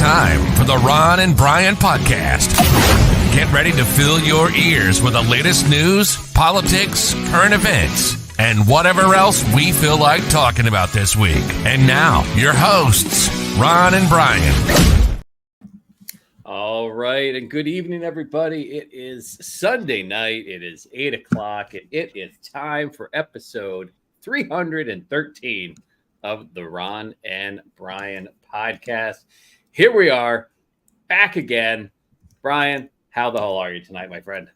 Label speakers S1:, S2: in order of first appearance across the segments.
S1: time for the Ron and Brian podcast. Get ready to fill your ears with the latest news, politics, current events, and whatever else we feel like talking about this week. And now, your hosts, Ron and Brian.
S2: All right, and good evening, everybody. It is Sunday night. It is 8 o'clock, and it is time for episode 313 of the Ron and Brian podcast. Here we are, back again. Brian, how the hell are you tonight, my friend?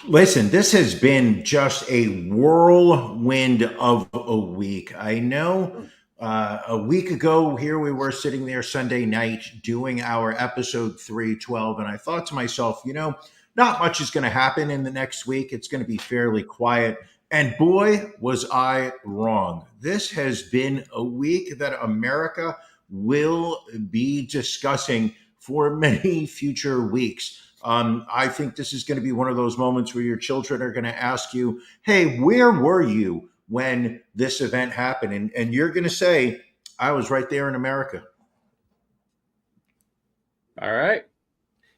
S3: Listen, this has been just a whirlwind of a week. I know a week ago, here we were sitting there Sunday night doing our episode 312, and I thought to myself, not much is going to happen in the next week. It's going to be fairly quiet. And boy, was I wrong. This has been a week that America will be discussing for many future weeks. I think this is going to be one of those moments where your children are going to ask you, hey, where were you when this event happened? And you're going to say, I was right there in America.
S2: All right.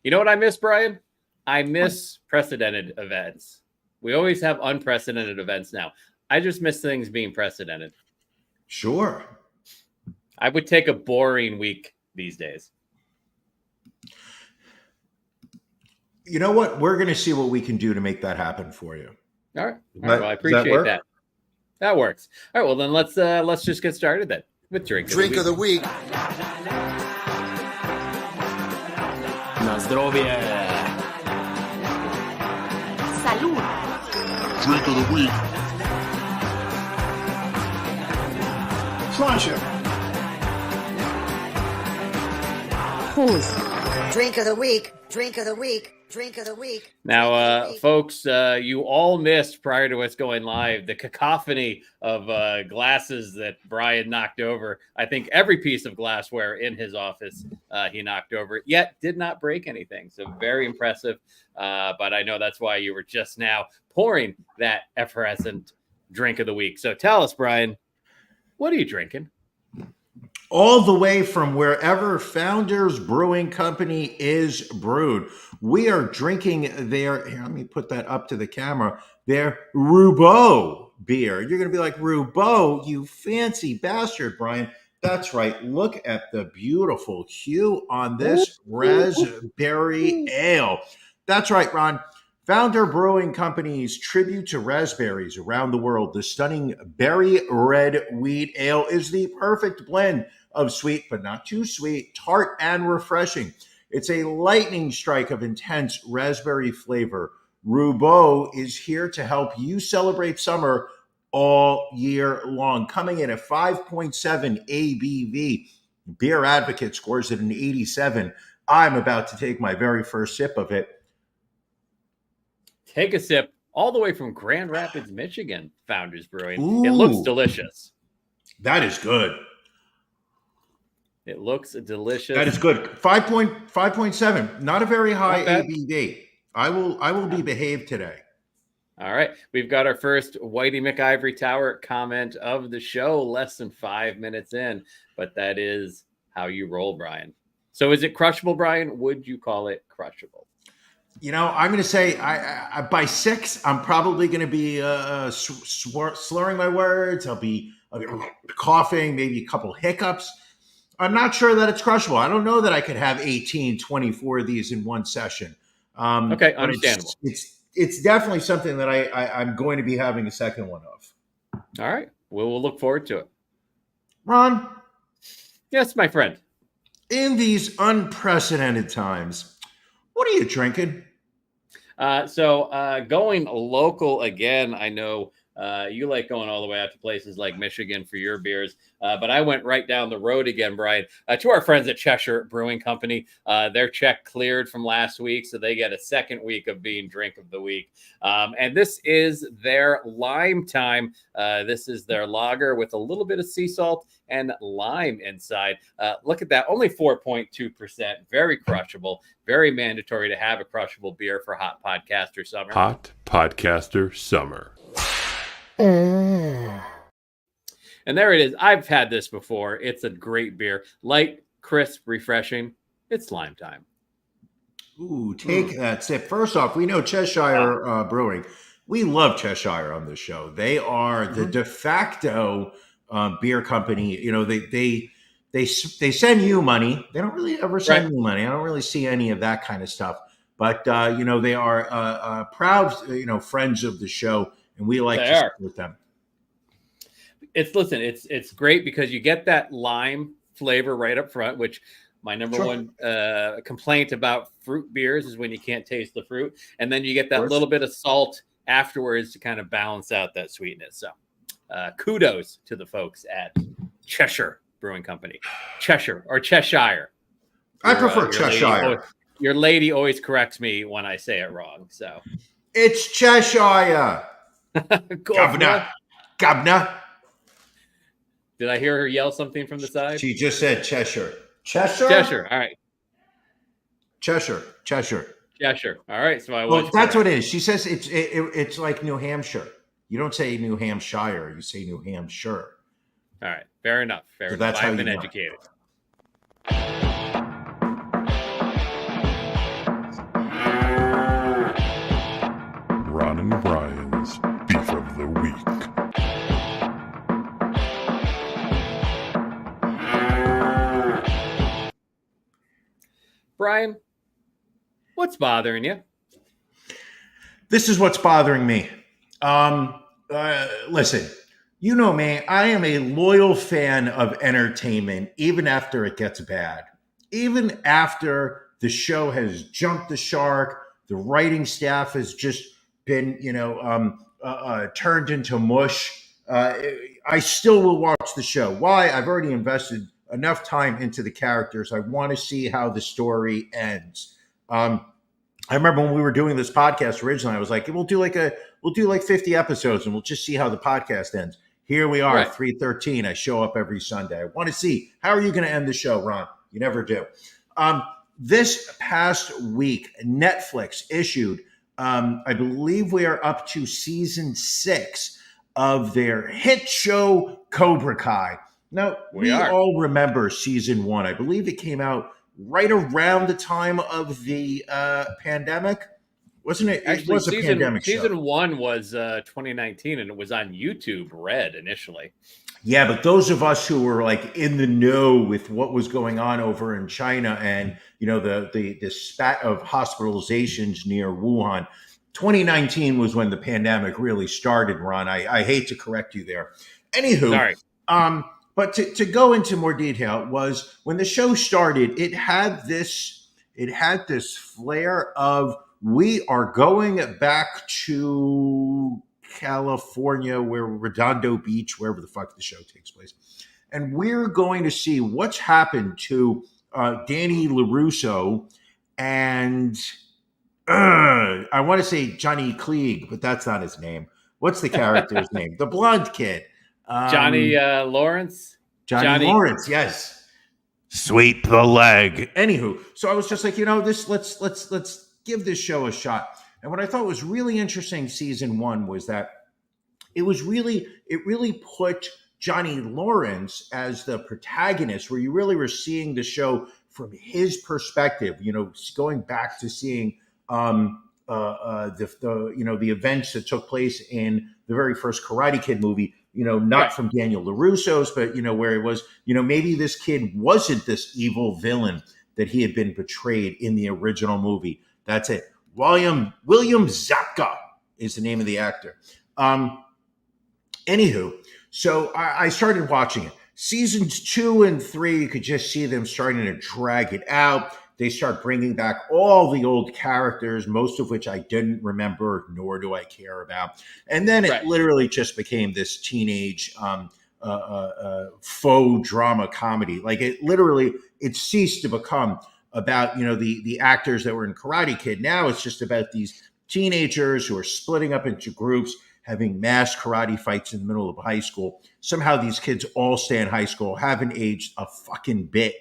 S2: You know what I miss, Brian? I miss precedented events. We always have unprecedented events now. I just miss things being precedented.
S3: Sure.
S2: I would take a boring week these days.
S3: You know what? We're going to see what we can do to make that happen for you.
S2: All right. Well, I appreciate that. That works. All right. Well, then let's just get started then with drink
S4: of the week.
S5: Na zdrowie.
S6: Salud.
S4: Drink of the week.
S5: Proszę.
S6: Who's?
S7: Drink of the week. Drink of the week. Drink of the week.
S2: Now, folks, you all missed prior to us going live the cacophony of glasses that Brian knocked over. I think every piece of glassware in his office he knocked over, yet did not break anything. So very impressive. But I know that's why you were just now pouring that effervescent drink of the week. So tell us, Brian, what are you drinking?
S3: All the way from wherever Founders Brewing Company is brewed. We are drinking their, here, let me put that up to the camera, their Roubaud beer. You're going to be like, Roubaud, you fancy bastard, Brian. That's right. Look at the beautiful hue on this raspberry ale. That's right, Ron. Founder Brewing Company's tribute to raspberries around the world. The stunning berry red wheat ale is the perfect blend of sweet, but not too sweet, tart, and refreshing. It's a lightning strike of intense raspberry flavor. Roubaud is here to help you celebrate summer all year long. Coming in at 5.7 ABV. Beer Advocate scores it an 87. I'm about to take my very first sip of it.
S2: Take a sip all the way from Grand Rapids, Michigan, Founders Brewing.
S3: Ooh,
S2: it looks delicious.
S3: That is good.
S2: It looks delicious.
S3: That is good. 5.7. Not a very high ABV. I will be behaved today.
S2: All right. We've got our first Whitey McIvory Tower comment of the show, less than 5 minutes in, but that is how you roll, Brian. So is it crushable, Brian? Would you call it crushable?
S3: I'm going to say I by 6, I'm probably going to be slurring my words. I'll be coughing, maybe a couple hiccups. I'm not sure that it's crushable. I don't know that I could have 18, 24 of these in one session.
S2: Okay, understandable.
S3: It's definitely something that I'm going to be having a second one of.
S2: All right. We'll look forward to it.
S3: Ron?
S2: Yes, my friend.
S3: In these unprecedented times, what are you drinking?
S2: So going local again, I know you like going all the way out to places like Michigan for your beers, but I went right down the road again, Brian, to our friends at Cheshire Brewing Company. Their check cleared from last week, so they get a second week of being drink of the week. And this is their Lime Time. This is their lager with a little bit of sea salt and lime inside. Look at that, only 4.2%, very crushable, very mandatory to have a crushable beer for Hot Podcaster Summer.
S8: Hot Podcaster Summer.
S2: And there it is. I've had this before. It's a great beer. Light, crisp, refreshing. It's lime time.
S3: Ooh, take that sip. First off, we know Cheshire Brewing. We love Cheshire on this show. They are the de facto beer company. You know, they send you money. They don't really ever send me money. I don't really see any of that kind of stuff. But you know, they are proud, friends of the show, and we like to support them.
S2: It's great because you get that lime flavor right up front, which my number one complaint about fruit beers is when you can't taste the fruit, and then you get that little bit of salt afterwards to kind of balance out that sweetness. So kudos to the folks at Cheshire Brewing Company. Cheshire or Cheshire.
S3: I prefer Cheshire.
S2: Your lady always corrects me when I say it wrong. So
S3: it's Cheshire. Governor.
S2: Did I hear her yell something from the side?
S3: She just said Cheshire.
S2: Cheshire. All right.
S3: Cheshire.
S2: All right. So
S3: that's what it is. She says it's like New Hampshire. You don't say New Hampshire. You say New Hampshire.
S2: All right. Fair enough.
S3: That's how
S2: I've been
S3: you know.
S2: educated.
S8: Ron and Brian's Beef of the Week.
S2: Brian, what's bothering you?
S3: This is what's bothering me. Listen, you know me. I am a loyal fan of entertainment, even after it gets bad. Even after the show has jumped the shark, the writing staff has just been, turned into mush. I still will watch the show. Why? I've already invested enough time into the characters. I want to see how the story ends. I remember when we were doing this podcast originally, I was like, we'll do like 50 episodes and we'll just see how the podcast ends. Here we are, 313. I show up every Sunday. I want to see, how are you going to end the show, Ron? You never do. This past week, Netflix issued, I believe we are up to season 6 of their hit show, Cobra Kai. Now, we all remember season 1. I believe it came out right around the time of the pandemic. Wasn't it?
S2: Actually,
S3: it was a pandemic show.
S2: Season 1 was 2019, and it was on YouTube Red initially.
S3: Yeah, but those of us who were like in the know with what was going on over in China and, the spat of hospitalizations near Wuhan, 2019 was when the pandemic really started, Ron. I hate to correct you there. Anywho,
S2: sorry.
S3: But to go into more detail, was when the show started, it had this flair of, we are going back to California, where Redondo Beach, wherever the fuck the show takes place. And we're going to see what's happened to Danny LaRusso and I want to say Johnny Cleeg, but that's not his name. What's the character's name? The blonde kid.
S2: Johnny Lawrence.
S3: Johnny Lawrence, yes. Sweep the leg. Anywho, so I was just like, let's give this show a shot. And what I thought was really interesting season 1 was that it really put Johnny Lawrence as the protagonist, where you really were seeing the show from his perspective, going back to seeing the events that took place in the very first Karate Kid movie, not from Daniel LaRusso's, but, where it was, maybe this kid wasn't this evil villain that he had been portrayed in the original movie. That's it. William Zabka is the name of the actor. Anywho, so I started watching it. Seasons 2 and 3, you could just see them starting to drag it out. They start bringing back all the old characters, most of which I didn't remember, nor do I care about. And then it literally just became this teenage faux drama comedy. Like it ceased to become about, the actors that were in Karate Kid. Now it's just about these teenagers who are splitting up into groups, having mass karate fights in the middle of high school. Somehow these kids all stay in high school, haven't aged a fucking bit.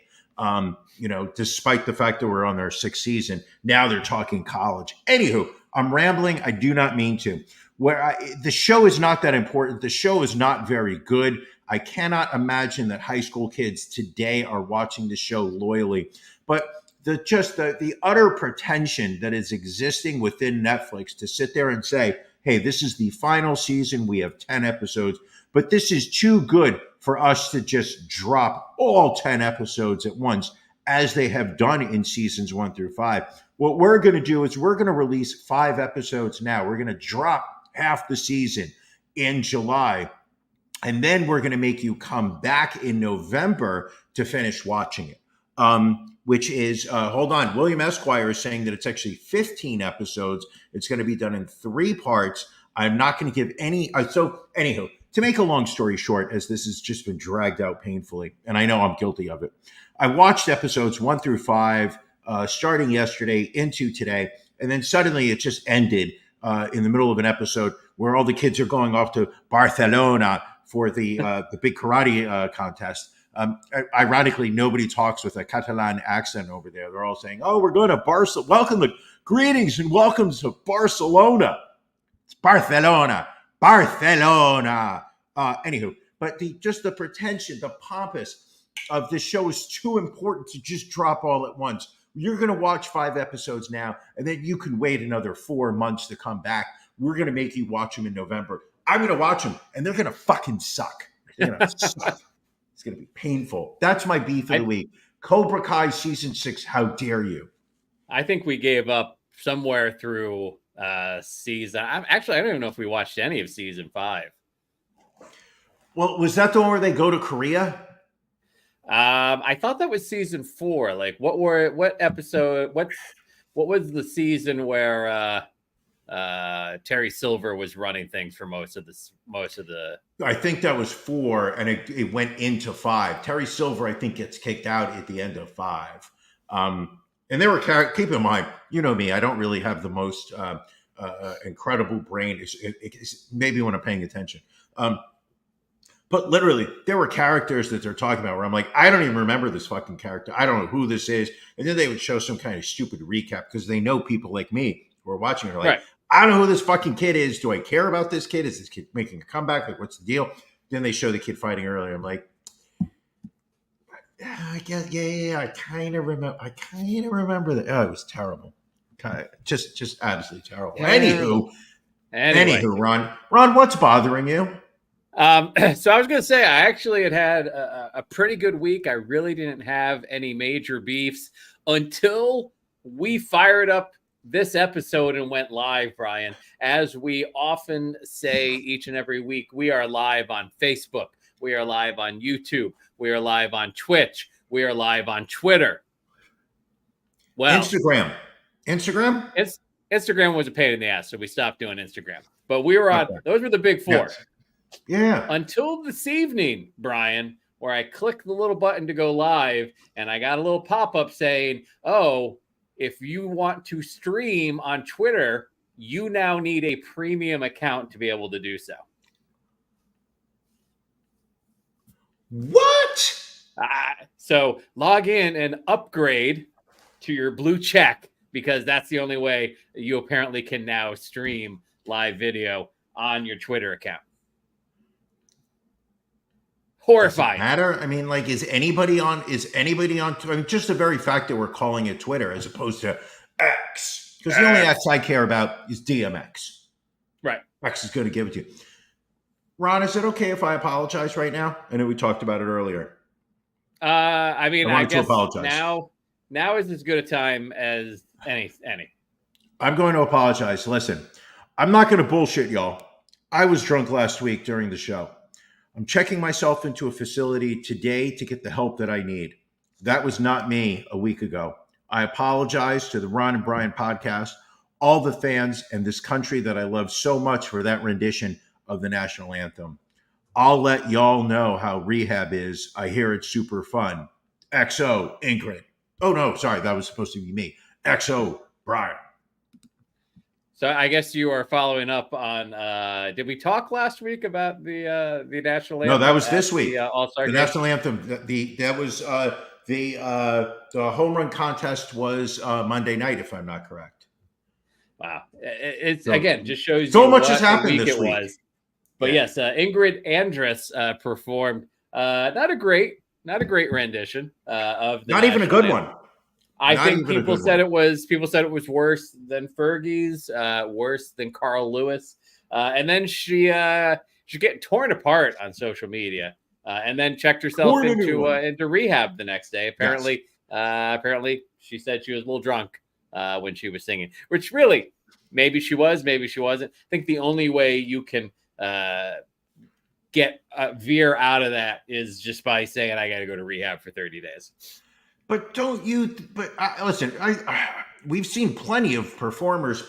S3: Despite the fact that we're on their 6th season, now they're talking college. Anywho, I'm rambling. I do not mean to. The show is not that important. The show is not very good. I cannot imagine that high school kids today are watching the show loyally. But the utter pretension that is existing within Netflix to sit there and say, hey, this is the final season. We have 10 episodes, but this is too good for us to just drop all 10 episodes at once, as they have done in seasons 1 through 5. What we're going to do is we're going to release 5 episodes now. We're going to drop half the season in July, and then we're going to make you come back in November to finish watching it. Which is, hold on, William Esquire is saying that it's actually 15 episodes. It's going to be done in 3 parts. I'm not going to give any. Anywho, to make a long story short, as this has just been dragged out painfully, and I know I'm guilty of it, I watched episodes 1 through 5, starting yesterday into today, and then suddenly it just ended in the middle of an episode where all the kids are going off to Barcelona for the big karate contest. Ironically, nobody talks with a Catalan accent over there. They're all saying, "Oh, we're going to Barcelona. Greetings and welcome to Barcelona." It's Barcelona. Anywho, but the pretension, the pompous of this show is too important to just drop all at once. You're going to watch 5 episodes now, and then you can wait another 4 months to come back. We're going to make you watch them in November. I'm going to watch them, and they're going to fucking suck. They're going to suck. It's going to be painful. That's my beef of the week. Cobra Kai season 6. How dare you?
S2: I think we gave up somewhere through season. I don't even know if we watched any of season 5.
S3: Well, was that the one where they go to Korea?
S2: I thought that was season 4. Like, what episode? What was the season where Terry Silver was running things for most of the.
S3: I think that was 4, and it went into 5. Terry Silver, I think, gets kicked out at the end of 5. And they were keep in mind, you know me, I don't really have the most incredible brain. It's maybe when I'm paying attention. But literally, there were characters that they're talking about where I'm like, I don't even remember this fucking character. I don't know who this is. And then they would show some kind of stupid recap because they know people like me who are watching are like, right. I don't know who this fucking kid is. Do I care about this kid? Is this kid making a comeback? Like, what's the deal? Then they show the kid fighting earlier. I'm like, I guess, yeah. I kind of remember that. Oh, it was terrible. Just absolutely terrible. Anywho, Ron, what's bothering you?
S2: So I was going to say, I actually had a pretty good week. I really didn't have any major beefs until we fired up this episode and went live, Brian. As we often say each and every week, we are live on Facebook. We are live on YouTube. We are live on Twitch. We are live on Twitter. Well,
S3: Instagram.
S2: Instagram was a pain in the ass, so we stopped doing Instagram. But we were on, those were the big 4.
S3: Yes. Yeah.
S2: Until this evening, Brian, where I clicked the little button to go live and I got a little pop-up saying, oh, if you want to stream on Twitter, you now need a premium account to be able to do so.
S3: What?
S2: So log in and upgrade to your blue check, because that's the only way you apparently can now stream live video on your Twitter account. Horrifying.
S3: Does it matter? I mean, like, is anybody on? I mean, just the very fact that we're calling it Twitter as opposed to X, because the only X I care about is DMX.
S2: Right.
S3: X is going to give it to you. Ron, is it okay if I apologize right now? I know we talked about it earlier.
S2: I mean, I guess
S3: apologize.
S2: Now is as good a time as any.
S3: I'm going to apologize. Listen, I'm not going to bullshit y'all. I was drunk last week during the show. I'm checking myself into a facility today to get the help that I need. That was not me a week ago. I apologize to the Ron and Brian podcast, all the fans, and this country that I love so much for that rendition of the national anthem. I'll let y'all know how rehab is. I hear it's super fun. XO, Ingrid. Oh, no, sorry. That was supposed to be me. XO, Brian.
S2: So I guess you are following up on. Did we talk last week about the national anthem?
S3: No, that was this week.
S2: All-Star
S3: the national anthem. The home run contest was Monday night, if I'm not correct.
S2: Wow, it's again just shows
S3: so
S2: you
S3: much
S2: what
S3: has happened
S2: week
S3: this week.
S2: Was. But
S3: Yeah.
S2: yes, Ingrid Andress performed not a great rendition of the
S3: Not even a
S2: national
S3: good
S2: anthem.
S3: one.
S2: I
S3: Not
S2: think
S3: even a
S2: people
S3: good
S2: said
S3: one.
S2: people said it was worse than Fergie's, worse than Carl Lewis, and then she get torn apart on social media, and then checked herself
S3: Torn a new one.
S2: into rehab the next day.
S3: Yes.
S2: Apparently, she said she was a little drunk when she was singing, which really maybe she was, maybe she wasn't. I think the only way you can get veer out of that is just by saying I got to go to rehab for 30 days.
S3: But don't you? But listen, we've seen plenty of performers,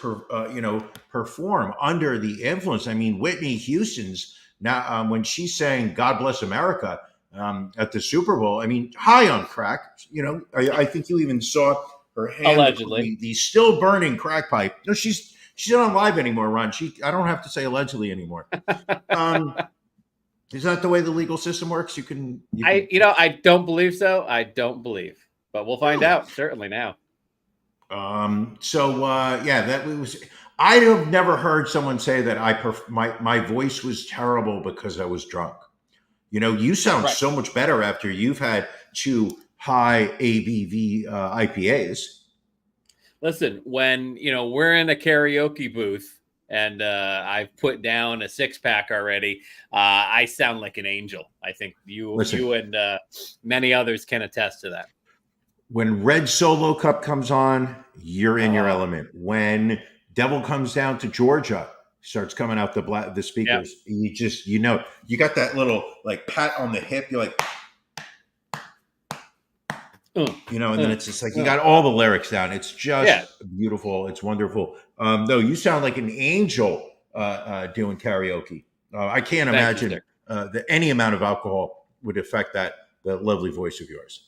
S3: perform under the influence. I mean, Whitney Houston's now when she sang "God Bless America" at the Super Bowl. I mean, high on crack. I think you even saw her hand
S2: Allegedly.
S3: the still burning crack pipe. No, she's not on live anymore, Ron. I don't have to say allegedly anymore. Is that the way the legal system works?
S2: I don't believe so. I don't believe. But we'll find out certainly now.
S3: That was. I have never heard someone say that my voice was terrible because I was drunk. You sound
S2: Right.
S3: so much better after you've had 2 high ABV IPAs.
S2: Listen, when we're in a karaoke booth and I've put down a 6-pack already, I sound like an angel. I think you and many others can attest to that.
S3: When Red Solo Cup comes on, you're in your element. When Devil Comes Down to Georgia starts coming out the speakers, you got that little like pat on the hip. You're like, and then it's just like you got all the lyrics down. It's just beautiful. It's wonderful. No, you sound like an angel doing karaoke. I can't imagine that any amount of alcohol would affect that lovely voice of yours.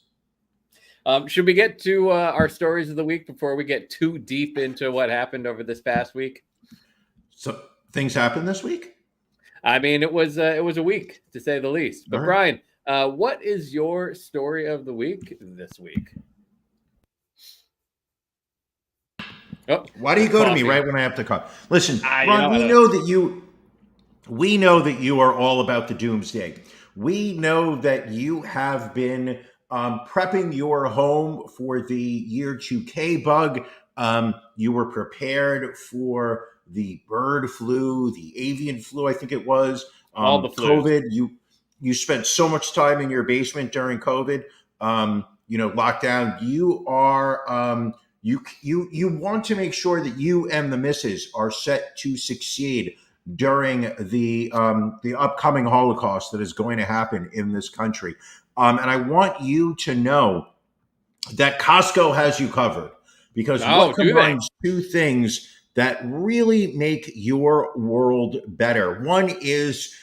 S2: Should we get to our stories of the week before we get too deep into what happened over this past week?
S3: So things happened this week?
S2: I mean, it was a week to say the least. But
S3: right.
S2: Brian, what is your story of the week this week? Oh,
S3: why do you go to me right when I have to cough? Listen, Ron, we know that you are all about the doomsday. We know that you have been prepping your home for the year 2K bug. You were prepared for the bird flu, the avian flu, I think it was.
S2: All the flus.
S3: COVID. You spent so much time in your basement during COVID. Lockdown. You are you want to make sure that you and the missus are set to succeed during the upcoming Holocaust that is going to happen in this country. And I want you to know that Costco has you covered, because what combines 2 things that really make your world better? One is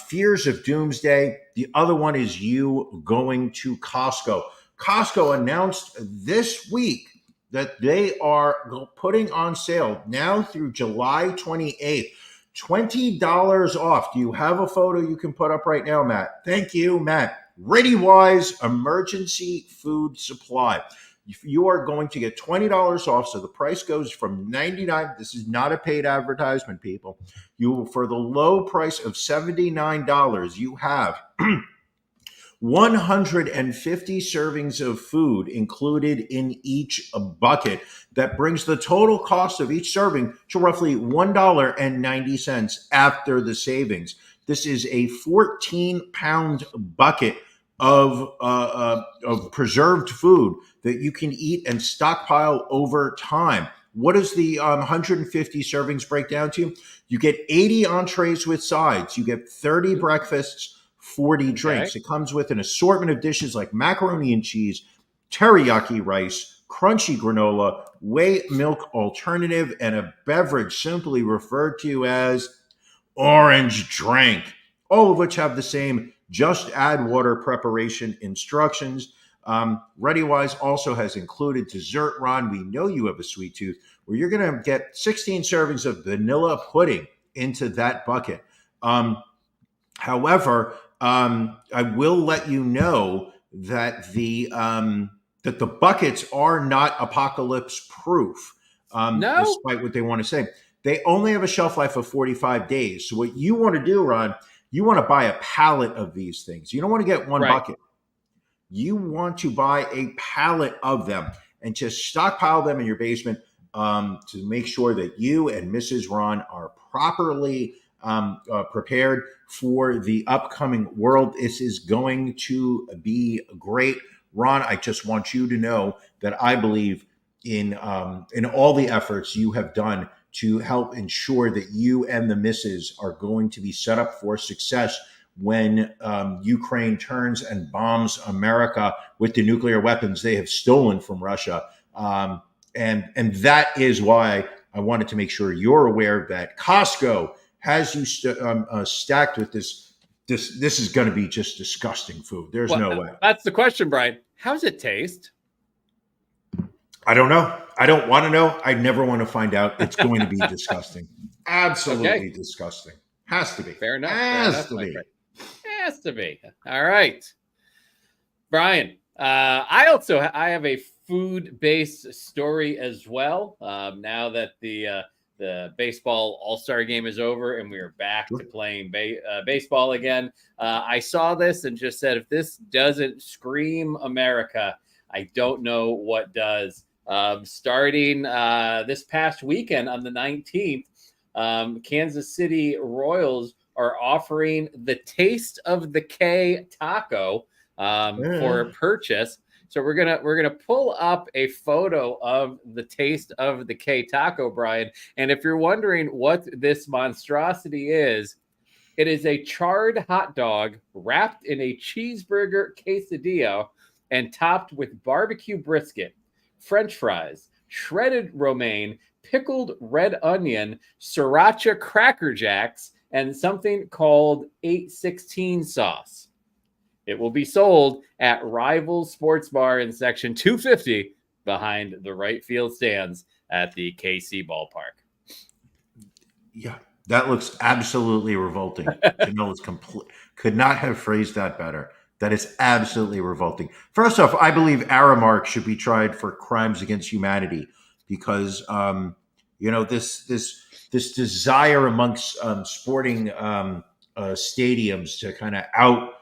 S3: fears of doomsday. The other one is you going to Costco. Costco announced this week that they are putting on sale now through July 28th, $20 off. Do you have a photo you can put up right now, Matt? Thank you, Matt. ReadyWise Emergency Food Supply. You are going to get $20 off, so the price goes from $99. This is not a paid advertisement, people. For the low price of $79, you have 150 servings of food included in each bucket. That brings the total cost of each serving to roughly $1.90 after the savings. This is a 14-pound bucket of preserved food that you can eat and stockpile over time. What does the 150 servings break down to? You get 80 entrees with sides. You get 30 breakfasts, 40 drinks. Okay. It comes with an assortment of dishes like macaroni and cheese, teriyaki rice, crunchy granola, whey milk alternative, and a beverage simply referred to as orange drink, all of which have the same just add water preparation instructions. ReadyWise also has included dessert, Ron. We know you have a sweet tooth, where you're going to get 16 servings of vanilla pudding into that bucket. However, I will let you know that the buckets are not apocalypse proof, despite what they want to say. they only have a shelf life of 45 days. So what you want to do, Ron, you want to buy a pallet of these things. You don't want to get one
S2: Right.
S3: bucket. You want to buy a pallet of them and just stockpile them in your basement to make sure that you and Mrs. Ron are properly prepared for the upcoming world. This is going to be great. Ron, I just want you to know that I believe in all the efforts you have done to help ensure that you and the missus are going to be set up for success when Ukraine turns and bombs America with the nuclear weapons they have stolen from Russia. And that is why I wanted to make sure you're aware that Costco has you stacked with this. This is going to be just disgusting food. There's no way.
S2: That's the question, Brian. How's it taste?
S3: I don't know. I don't want to know. I never want to find out. It's going to be disgusting. Absolutely disgusting. Has to be.
S2: Fair enough.
S3: Has to be.
S2: Has to be. All right, Brian. I have a food-based story as well. Now that the baseball All-Star game is over and we are back to playing baseball again, I saw this and just said, if this doesn't scream America, I don't know what does. Starting this past weekend on the 19th, Kansas City Royals are offering the Taste of the K taco for purchase. So we're gonna pull up a photo of the Taste of the K taco, Brian. And if you're wondering what this monstrosity is, it is a charred hot dog wrapped in a cheeseburger quesadilla and topped with barbecue brisket, French fries, shredded romaine, pickled red onion, sriracha Cracker Jacks, and something called 816 sauce. It will be sold at Rivals Sports Bar in section 250 behind the right field stands at the KC ballpark.
S3: Yeah, that looks absolutely revolting. Could not have phrased that better. That is absolutely revolting. First off, I believe Aramark should be tried for crimes against humanity because this desire amongst sporting stadiums to kind of out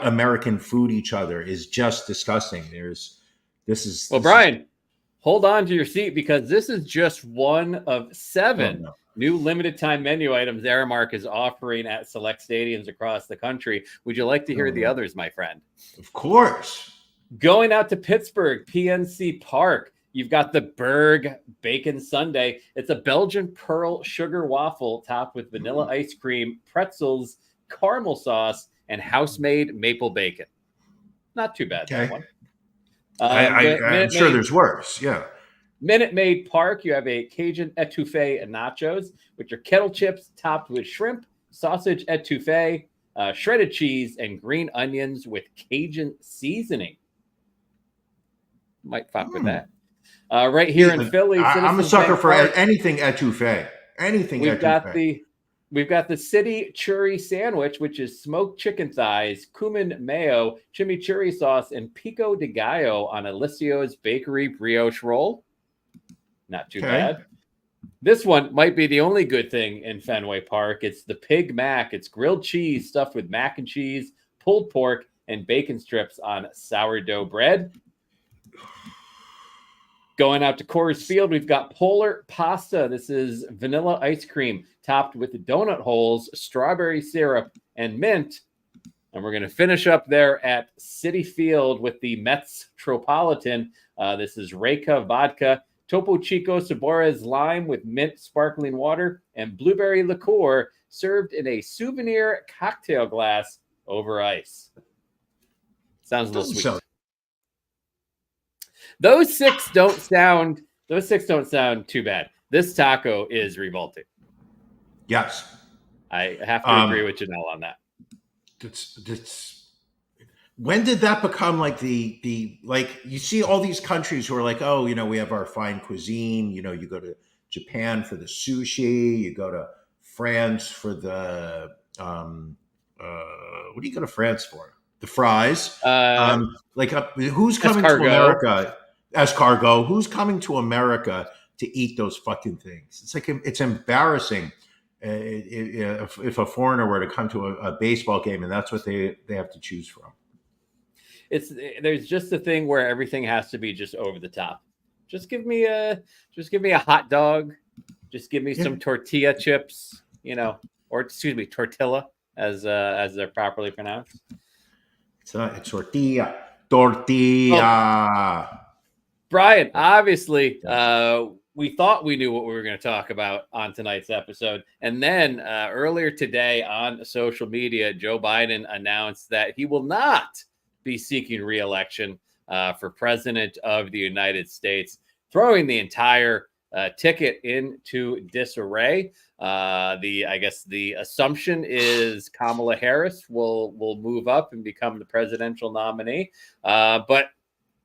S3: American food each other is just disgusting.
S2: Brian, hold on to your seat because this is just one of 7 new limited time menu items Aramark is offering at select stadiums across the country. Would you like to hear the others, my friend?
S3: Of course.
S2: Going out to Pittsburgh, PNC Park, you've got the Berg Bacon Sundae. It's a Belgian pearl sugar waffle topped with vanilla ice cream, pretzels, caramel sauce, and house-made maple bacon. Not too bad, that one.
S3: I'm sure there's worse, yeah.
S2: Minute Maid Park, you have a Cajun etouffee and nachos with your kettle chips topped with shrimp, sausage etouffee, shredded cheese, and green onions with Cajun seasoning. Might fuck with that. Right here in Philly,
S3: I'm a sucker for anything etouffee.
S2: We've got the City Churi sandwich, which is smoked chicken thighs, cumin mayo, chimichurri sauce, and pico de gallo on Alessio's Bakery brioche roll. Not too bad. This one might be the only good thing in Fenway Park. It's the Pig Mac. It's grilled cheese stuffed with mac and cheese, pulled pork, and bacon strips on sourdough bread. Going out to Coors Field, we've got Polar Pasta. This is vanilla ice cream topped with donut holes, strawberry syrup, and mint. And we're going to finish up there at Citi Field with the Mets Tropolitan. This is Reyka vodka, Topo Chico Sabores lime with mint sparkling water, and blueberry liqueur served in a souvenir cocktail glass over ice. Sounds a little sweet. Those six don't sound too bad. This taco is revolting.
S3: Yes.
S2: I have to agree with Janelle on that.
S3: When did that become like the like you see all these countries who are like, oh, we have our fine cuisine, you go to Japan for the sushi, you go to France for the what do you go to France for? The fries. Who's coming to America? Escargot. Who's coming to America to eat those fucking things. It's like it's embarrassing if a foreigner were to come to a baseball game and that's what they have to choose from.
S2: There's just a thing where everything has to be just over the top. Just give me a hot dog. Just give me some tortilla chips, or excuse me, tortilla as they're properly pronounced.
S3: It's tortilla. Tortilla.
S2: Oh, Brian, obviously, we thought we knew what we were going to talk about on tonight's episode. And then earlier today on social media, Joe Biden announced that he will not be seeking re-election for president of the United States, throwing the entire ticket into disarray. I guess the assumption is Kamala Harris will move up and become the presidential nominee. But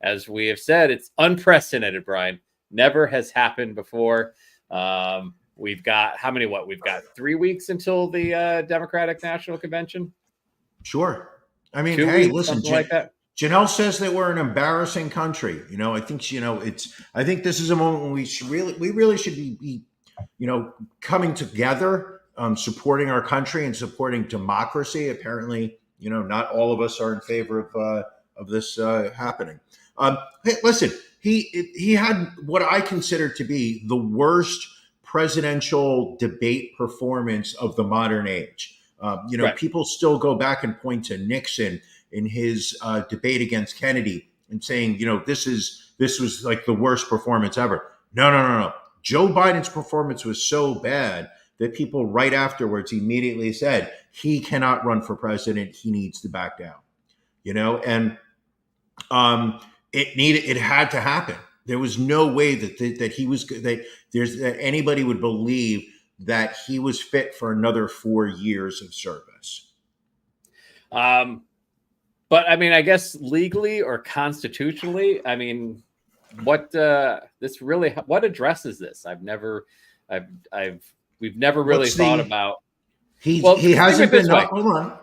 S2: as we have said, it's unprecedented, Brian. Never has happened before. We've got We've got 3 weeks until the Democratic National Convention.
S3: Sure. I mean,
S2: 2
S3: hey,
S2: weeks,
S3: listen,
S2: like that.
S3: Janelle says that we're an embarrassing country. I think I think this is a moment when we really should be coming together, supporting our country and supporting democracy. Apparently, not all of us are in favor of this happening. Hey, listen, he had what I consider to be the worst presidential debate performance of the modern age. Right. People still go back and point to Nixon in his debate against Kennedy and saying, this was like the worst performance ever. No. Joe Biden's performance was so bad that people right afterwards immediately said he cannot run for president. He needs to back down. And it had to happen. There was no way that anybody would believe that he was fit for another 4 years of service.
S2: But I mean, I guess legally or constitutionally, I mean, what addresses this? We've never really thought about.
S3: He hasn't been. Hold on.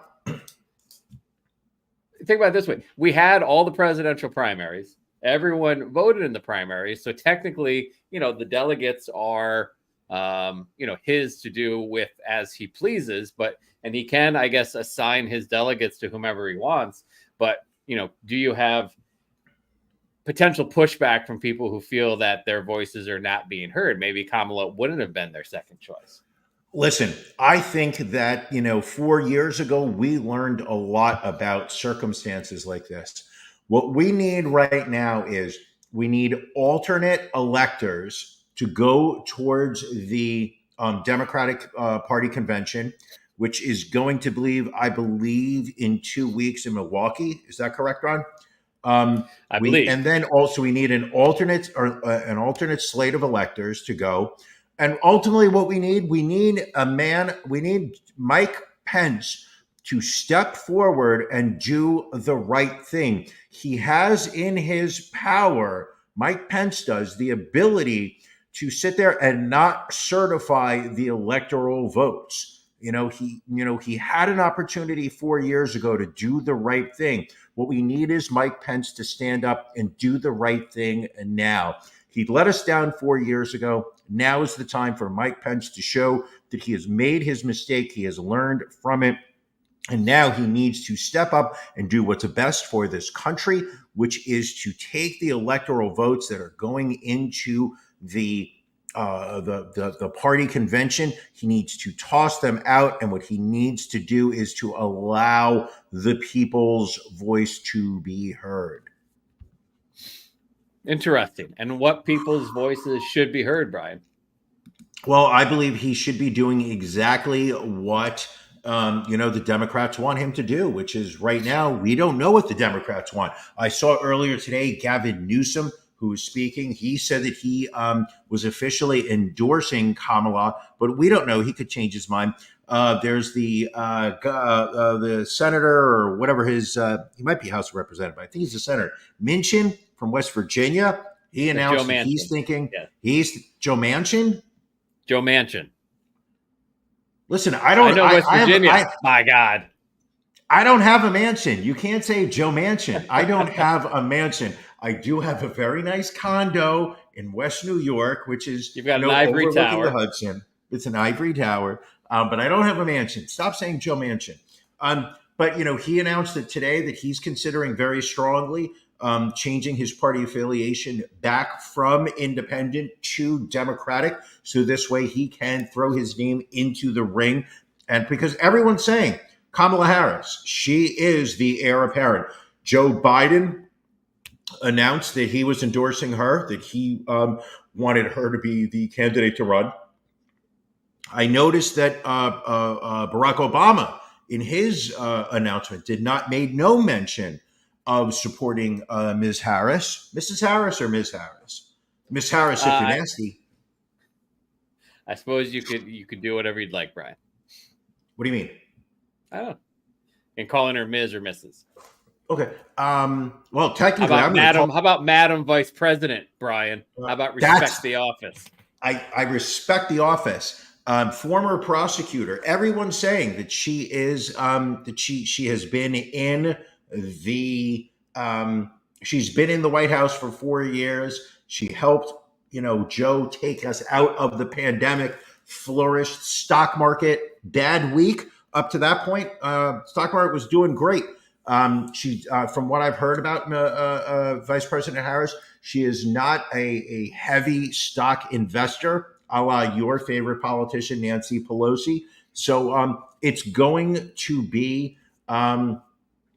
S2: Think about it this way: we had all the presidential primaries. Everyone voted in the primaries, so technically, the delegates are, his to do with as he pleases. And he can, I guess, assign his delegates to whomever he wants. But, do you have potential pushback from people who feel that their voices are not being heard? Maybe Kamala wouldn't have been their second choice.
S3: Listen, I think that, 4 years ago, we learned a lot about circumstances like this. What we need right now is we need alternate electors to go towards the Democratic Party convention, which is going to I believe in 2 weeks in Milwaukee. Is that correct, Ron?
S2: I believe.
S3: And then also we need an alternate slate of electors to go. And ultimately what we need Mike Pence to step forward and do the right thing. He has in his power, Mike Pence does, the ability to sit there and not certify the electoral votes. He had an opportunity 4 years ago to do the right thing. What we need is Mike Pence to stand up and do the right thing now. He let us down 4 years ago. Now is the time for Mike Pence to show that he has made his mistake. He has learned from it. And now he needs to step up and do what's best for this country, which is to take the electoral votes that are going into the party convention. He needs to toss them out. And what he needs to do is to allow the people's voice to be heard.
S2: Interesting. And what people's voices should be heard, Brian?
S3: Well, I believe he should be doing exactly what the Democrats want him to do, which is right now, we don't know what the Democrats want. I saw earlier today, Gavin Newsom, who was speaking, he said that he was officially endorsing Kamala, but we don't know. He could change his mind. There's the senator or whatever he might be House of Representative. I think he's a senator. Manchin from West Virginia. He announced that he's thinking he's Joe Manchin.
S2: Joe Manchin.
S3: Listen, I know
S2: West Virginia. My God.
S3: I don't have a mansion. You can't say Joe Manchin. I don't have a mansion. I do have a very nice condo in West New York, which is
S2: You've got an ivory
S3: overlooking the
S2: tower.
S3: Hudson. It's an ivory tower, but I don't have a mansion. Stop saying Joe Manchin. But he announced that today that he's considering very strongly changing his party affiliation back from independent to Democratic, so this way he can throw his name into the ring. And because everyone's saying Kamala Harris, she is the heir apparent. Joe Biden announced that he was endorsing her, that he wanted her to be the candidate to run. I noticed that Barack Obama, in his announcement, made no mention of supporting Ms. Harris. Mrs. Harris or Ms. Harris? Ms. Harris, if you're nasty.
S2: I suppose you could do whatever you'd like, Brian.
S3: What do you mean?
S2: I don't know. And calling her Ms. or Mrs.
S3: Okay. Well, technically,
S2: how about Madam Vice President, Brian? How about respect the office?
S3: I respect the office. Former prosecutor. Everyone's saying that she is that she has been in the she's been in the White House for 4 years. She helped Joe take us out of the pandemic. Flourished stock market bad week up to that point. Stock market was doing great. She, from what I've heard about Vice President Harris, she is not a heavy stock investor, a la your favorite politician, Nancy Pelosi. So it's going to be,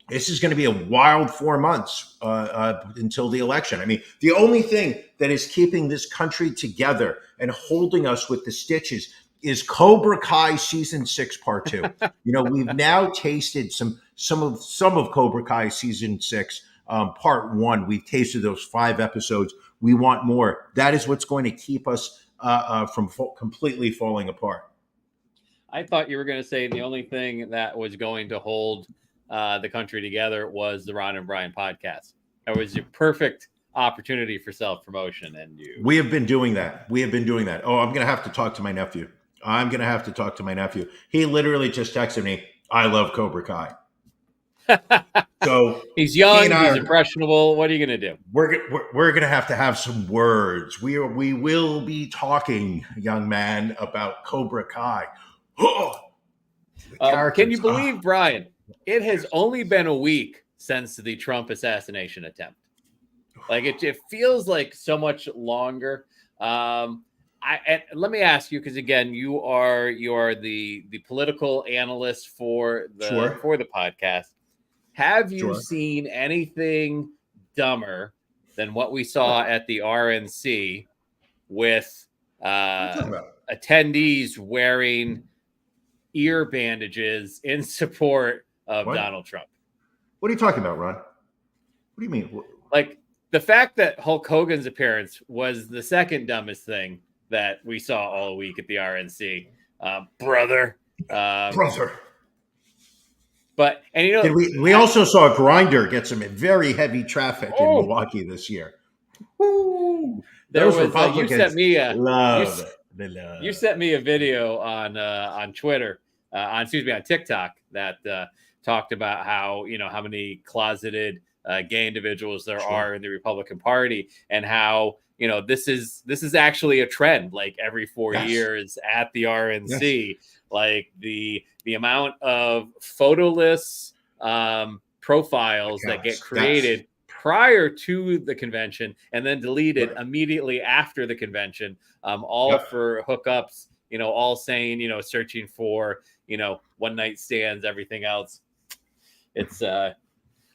S3: this is going to be a wild 4 months until the election. I mean, the only thing that is keeping this country together and holding us with the stitches is Cobra Kai season 6, part 2. We've now tasted some of Cobra Kai season 6, part 1. We've tasted those 5 episodes. We want more. That is what's going to keep us from completely falling apart.
S2: I thought you were going to say the only thing that was going to hold the country together was the Ron and Brian podcast. That was your perfect opportunity for self-promotion. And we
S3: have been doing that. Oh, I'm going to have to talk to my nephew. He literally just texted me, I love Cobra Kai. So
S2: he's young, he's impressionable. What are you going to do?
S3: We're going to have some words. We will be talking, young man, about Cobra Kai.
S2: Can you believe, Brian, it has only been a week since the Trump assassination attempt. Like it feels like so much longer. And let me ask you, because again, you are the political analyst for the podcast. Have you seen anything dumber than what we saw at the RNC with attendees wearing ear bandages in support of Donald Trump?
S3: What are you talking about, Ron? What do you mean?
S2: Like the fact that Hulk Hogan's appearance was the second dumbest thing that we saw all week at the RNC, brother. But
S3: we also saw Grindr get some very heavy traffic in Milwaukee this year. Woo!
S2: Those Republicans you sent me a video on Twitter, on TikTok that talked about how how many closeted gay individuals there are in the Republican Party, and how this is actually a trend. Like every 4 years at the RNC, like the amount of photoless profiles that get created prior to the convention and then deleted immediately after the convention, all for hookups, all saying, searching for, one night stands, everything else. It's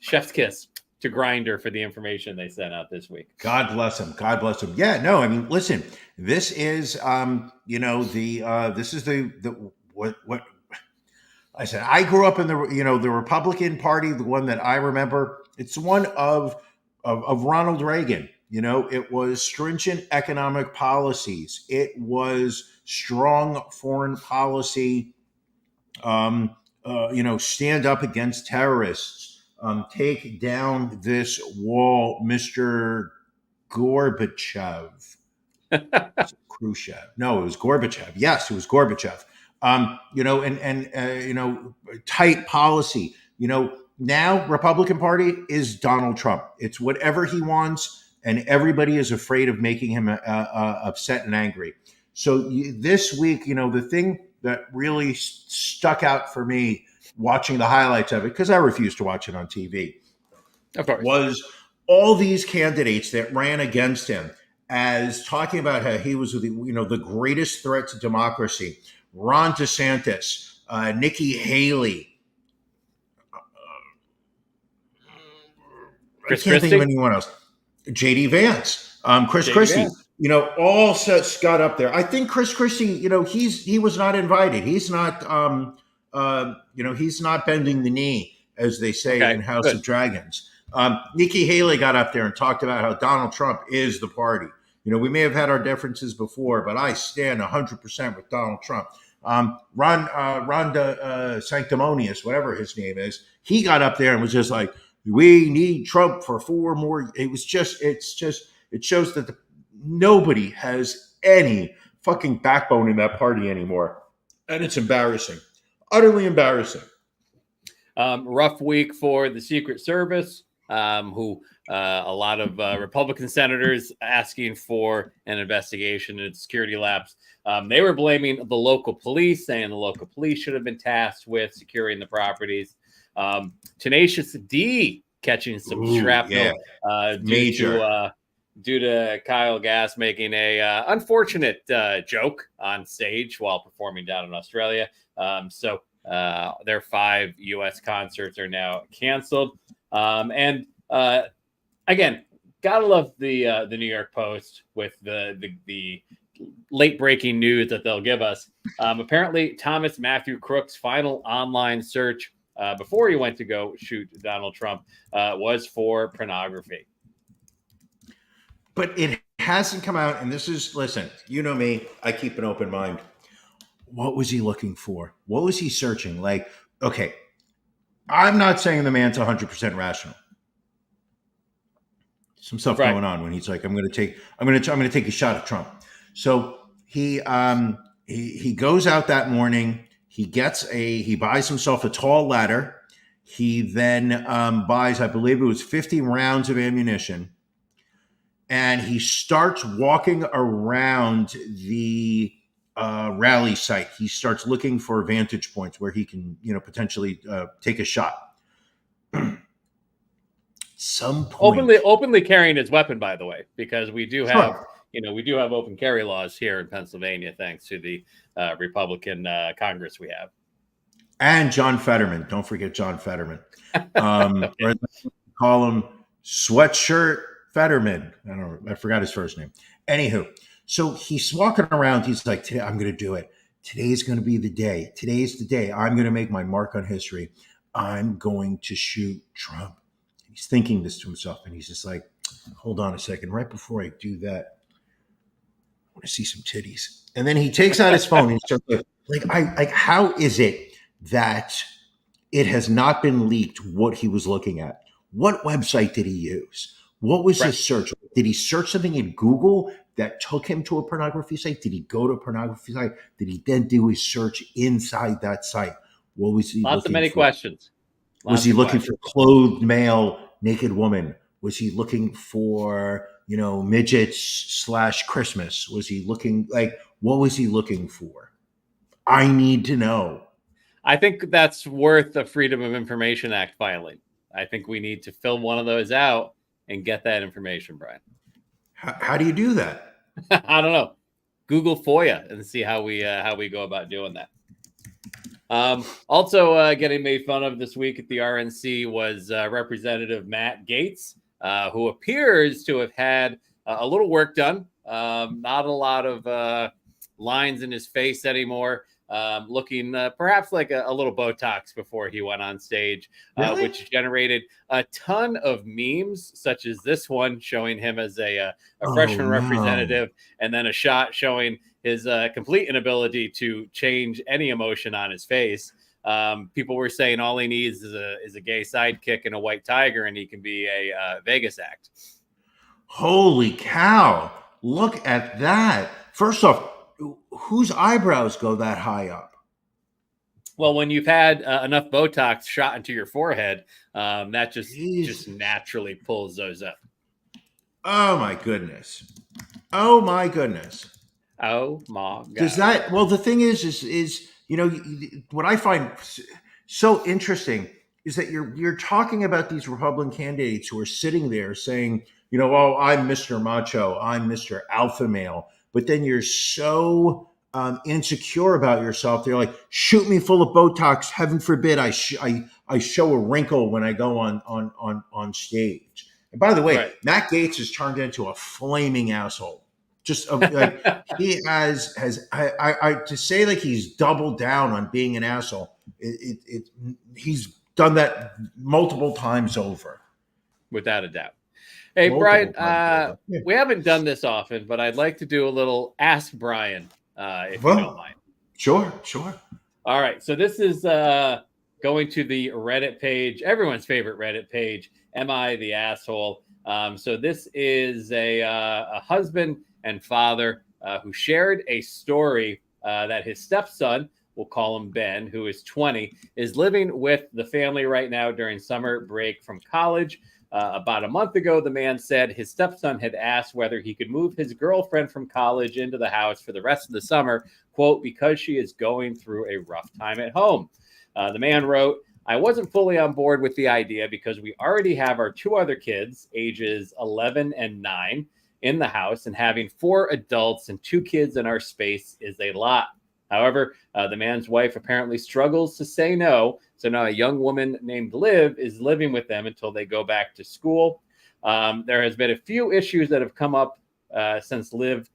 S2: chef's kiss to Grindr for the information they sent out this week.
S3: God bless him. Yeah, no, I mean, listen, this is, this is what I said. I grew up in the Republican Party, the one that I remember. It's one of Ronald Reagan. It was stringent economic policies. It was strong foreign policy. Stand up against terrorists. Take down this wall, Mr. Gorbachev. Khrushchev. No, it was Gorbachev. Yes, it was Gorbachev. Tight policy. Now Republican Party is Donald Trump. It's whatever he wants. and everybody is afraid of making him upset and angry. So this week, the thing that really stuck out for me watching the highlights of it, because I refuse to watch it on TV,
S2: Of course.
S3: was all these candidates that ran against him as talking about how he was the greatest threat to democracy. Ron DeSantis, Nikki Haley,
S2: Chris
S3: I can't think
S2: Christie?
S3: of anyone else. JD Vance, Chris
S2: JD
S3: Christie,
S2: Vance.
S3: all sets got up there. I think Chris Christie, he was not invited. He's not, he's not bending the knee, as they say
S2: Okay,
S3: in House
S2: good.
S3: of Dragons. Nikki Haley got up there and talked about how Donald Trump is the party. We may have had our differences before, but I stand 100% with Donald Trump. Rhonda Sanctimonious, whatever his name is, he got up there and was just like, we need Trump for 4 more. It shows that nobody has any fucking backbone in that party anymore. And it's embarrassing, utterly embarrassing.
S2: Rough week for the Secret Service, who a lot of Republican senators asking for an investigation into security lapse. They were blaming the local police, saying the local police should have been tasked with securing the properties. Tenacious D catching some shrapnel due to Kyle Gass making a unfortunate joke on stage while performing down in Australia. So their 5 U.S. concerts are now canceled. And again, gotta love the New York Post with the late breaking news that they'll give us. Apparently, Thomas Matthew Crook's final online search before he went to go shoot Donald Trump was for pornography.
S3: But it hasn't come out, and listen, you know me, I keep an open mind. What was he looking for? What was he searching? Like, okay, I'm not saying the man's 100% rational. Some stuff going on when he's like, I'm going to take a shot at Trump. So he goes out that morning. He buys himself a tall ladder. He then buys, I believe it was 50 rounds of ammunition. And he starts walking around the rally site. He starts looking for vantage points where he can, potentially take a shot. Some point,
S2: openly carrying his weapon, by the way, because we do have, we do have open carry laws here in Pennsylvania, thanks to the Republican Congress we have.
S3: And John Fetterman. Don't forget John Fetterman. Or call him Sweatshirt Fetterman. I forgot his first name. Anywho, so he's walking around. He's like, today I'm going to do it. Today's going to be the day. Today's the day. I'm going to make my mark on history. I'm going to shoot Trump. He's thinking this to himself, and he's just like, hold on a second. Right before I do that, I want to see some titties. And then he takes out his phone and starts like, how is it that it has not been leaked what he was looking at? What website did he use? What was his search? Did he search something in Google that took him to a pornography site? Did he go to a pornography site? Did he then do his search inside that site? What was he
S2: Lots of many
S3: for?
S2: questions.
S3: Was he looking for clothed male, naked woman? Was he looking for, midgets / Christmas? Was he looking what was he looking for? I need to know.
S2: I think that's worth a Freedom of Information Act filing. I think we need to fill one of those out and get that information, Brian.
S3: How do you do that?
S2: I don't know. Google FOIA and see how we go about doing that. Also getting made fun of this week at the RNC was Representative Matt Gaetz, who appears to have had a little work done. Not a lot of lines in his face anymore. Looking perhaps like a little Botox before he went on stage,
S3: Really?
S2: which generated a ton of memes, such as this one showing him as a freshman representative, and then a shot showing his complete inability to change any emotion on his face. People were saying all he needs is a gay sidekick and a white tiger, and he can be a Vegas act.
S3: Holy cow. Look at that. First off, whose eyebrows go that high up?
S2: Well, when you've had enough Botox shot into your forehead, that just naturally pulls those up.
S3: Oh my goodness. Oh my goodness.
S2: Oh my God.
S3: Does that? Well, the thing is what I find so interesting is that you're talking about these Republican candidates who are sitting there saying, oh, I'm Mr. Macho, I'm Mr. Alpha Male, but then you're so insecure about yourself. They're like, shoot me full of Botox. Heaven forbid I show a wrinkle when I go on stage. And by the way,
S2: Right.
S3: Matt Gaetz has turned into a flaming asshole. Just like he has to say like he's doubled down on being an asshole. He's done that multiple times over.
S2: Without a doubt. Hey,
S3: Multiple
S2: Brian,
S3: times over. Yeah.
S2: we haven't done this often, but I'd like to do a little Ask Brian, if
S3: Well,
S2: you don't mind.
S3: Sure.
S2: All right. So this is going to the Reddit page, everyone's favorite Reddit page, Am I the Asshole? So this is a husband and father who shared a story that his stepson, we'll call him Ben, who is 20, is living with the family right now during summer break from college. About a month ago, the man said his stepson had asked whether he could move his girlfriend from college into the house for the rest of the summer, quote, because she is going through a rough time at home. The man wrote, I wasn't fully on board with the idea because we already have our two other kids, ages 11 and 9, in the house, and having 4 adults and 2 kids in our space is a lot. However, the man's wife apparently struggles to say no. So now a young woman named Liv is living with them until they go back to school. There has been a few issues that have come up since Liv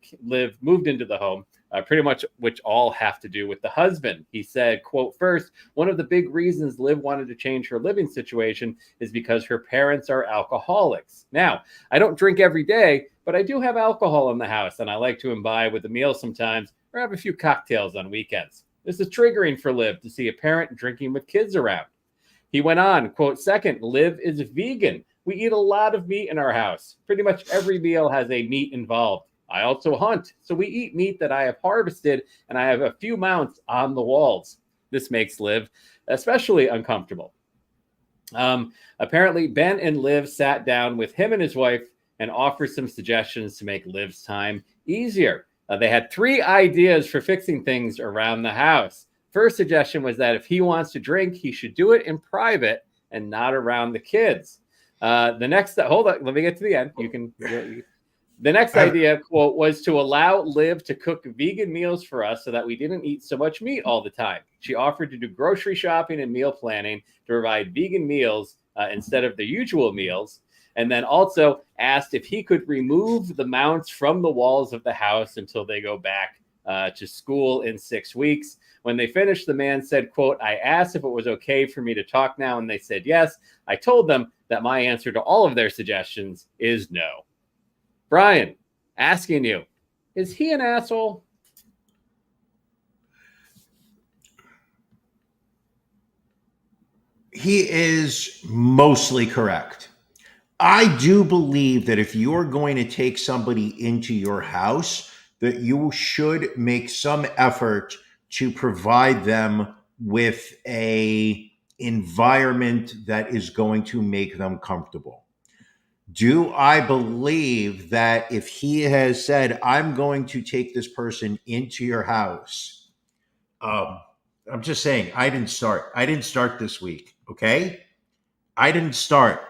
S2: moved into the home, pretty much which all have to do with the husband. He said, quote, first, one of the big reasons Liv wanted to change her living situation is because her parents are alcoholics. Now, I don't drink every day, but I do have alcohol in the house, and I like to imbibe with a meal sometimes or have a few cocktails on weekends. This is triggering for Liv to see a parent drinking with kids around. He went on, quote, second, Liv is vegan. We eat a lot of meat in our house. Pretty much every meal has a meat involved. I also hunt, so we eat meat that I have harvested, and I have a few mounts on the walls. This makes Liv especially uncomfortable. Apparently, Ben and Liv sat down with him and his wife and offered some suggestions to make Liv's time easier. They had 3 ideas for fixing things around the house. First suggestion was that if he wants to drink, he should do it in private and not around the kids. The next, hold on, let me get to the end. The next idea, quote, was to allow Liv to cook vegan meals for us so that we didn't eat so much meat all the time. She offered to do grocery shopping and meal planning to provide vegan meals instead of the usual meals. And then also asked if he could remove the mounts from the walls of the house until they go back to school in 6 weeks. When they finished, the man said, quote, I asked if it was okay for me to talk now, and they said yes. I told them that my answer to all of their suggestions is no. Brian, asking you, is he an asshole?
S3: He is mostly correct. I do believe that if you're going to take somebody into your house, that you should make some effort to provide them with a environment that is going to make them comfortable. Do I believe that if he has said, I'm going to take this person into your house, I'm just saying, I didn't start this week, okay? I didn't start.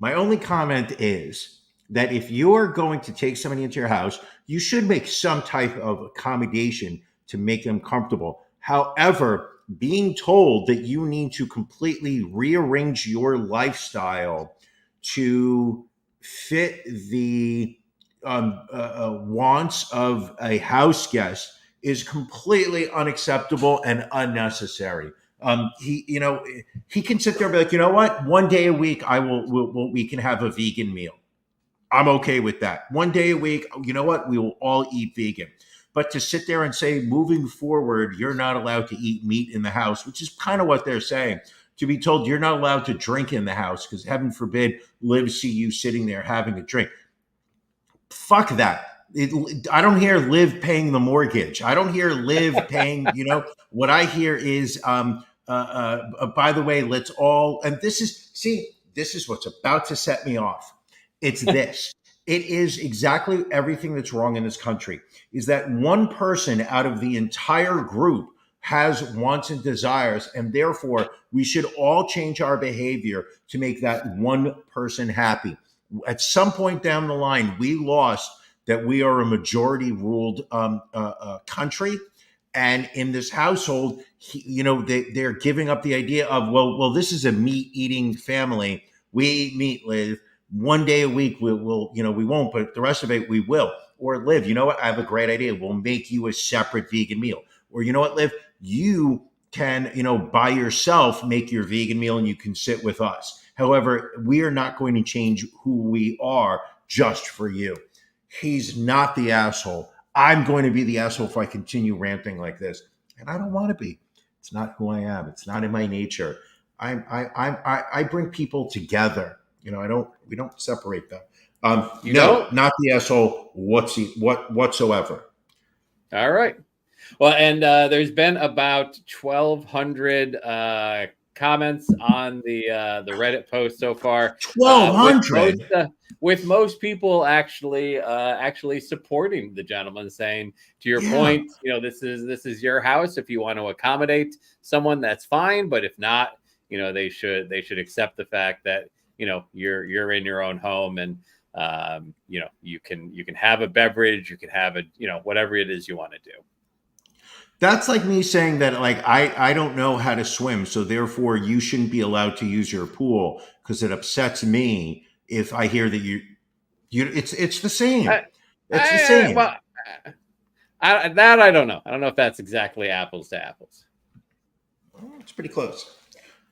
S3: My only comment is that if you're going to take somebody into your house, you should make some type of accommodation to make them comfortable. However, being told that you need to completely rearrange your lifestyle to fit the wants of a house guest is completely unacceptable and unnecessary. He can sit there and be like, you know what? One day a week, we can have a vegan meal. I'm okay with that. One day a week, you know what? We will all eat vegan. But to sit there and say, moving forward, you're not allowed to eat meat in the house, which is kind of what they're saying. To be told you're not allowed to drink in the house because heaven forbid Liv see you sitting there having a drink. Fuck that. I don't hear Liv paying the mortgage. I don't hear Liv paying, what I hear is, by the way, let's all, and this is what's about to set me off. It's this. It is exactly everything that's wrong in this country, is that one person out of the entire group has wants and desires, and therefore we should all change our behavior to make that one person happy. At some point down the line, we lost that we are a majority ruled country. And in this household, they're giving up the idea of, well, this is a meat eating family. We eat meat, Liv. One day a week, we won't, but the rest of it, we will. Or Liv, you know what? I have a great idea. We'll make you a separate vegan meal. Or you know what, Liv? You can, by yourself, make your vegan meal and you can sit with us. However, we are not going to change who we are just for you. He's not the asshole. I'm going to be the asshole if I continue ranting like this. And I don't want to be. It's not who I am. It's not in my nature. I bring people together. We don't separate them. Not the asshole whatsoever.
S2: All right. Well, and there's been about 1,200 comments on the Reddit post so far.
S3: 1,200
S2: with most people actually supporting the gentleman, saying, to your point, this is your house. If you want to accommodate someone, that's fine. But if not, they should accept the fact that you're in your own home, and you can have a beverage, you can have whatever it is you want to do.
S3: That's like me saying that, like, I don't know how to swim, so therefore you shouldn't be allowed to use your pool because it upsets me if I hear that it's the same. It's the same.
S2: Well, I don't know. I don't know if that's exactly apples to apples.
S3: It's pretty close.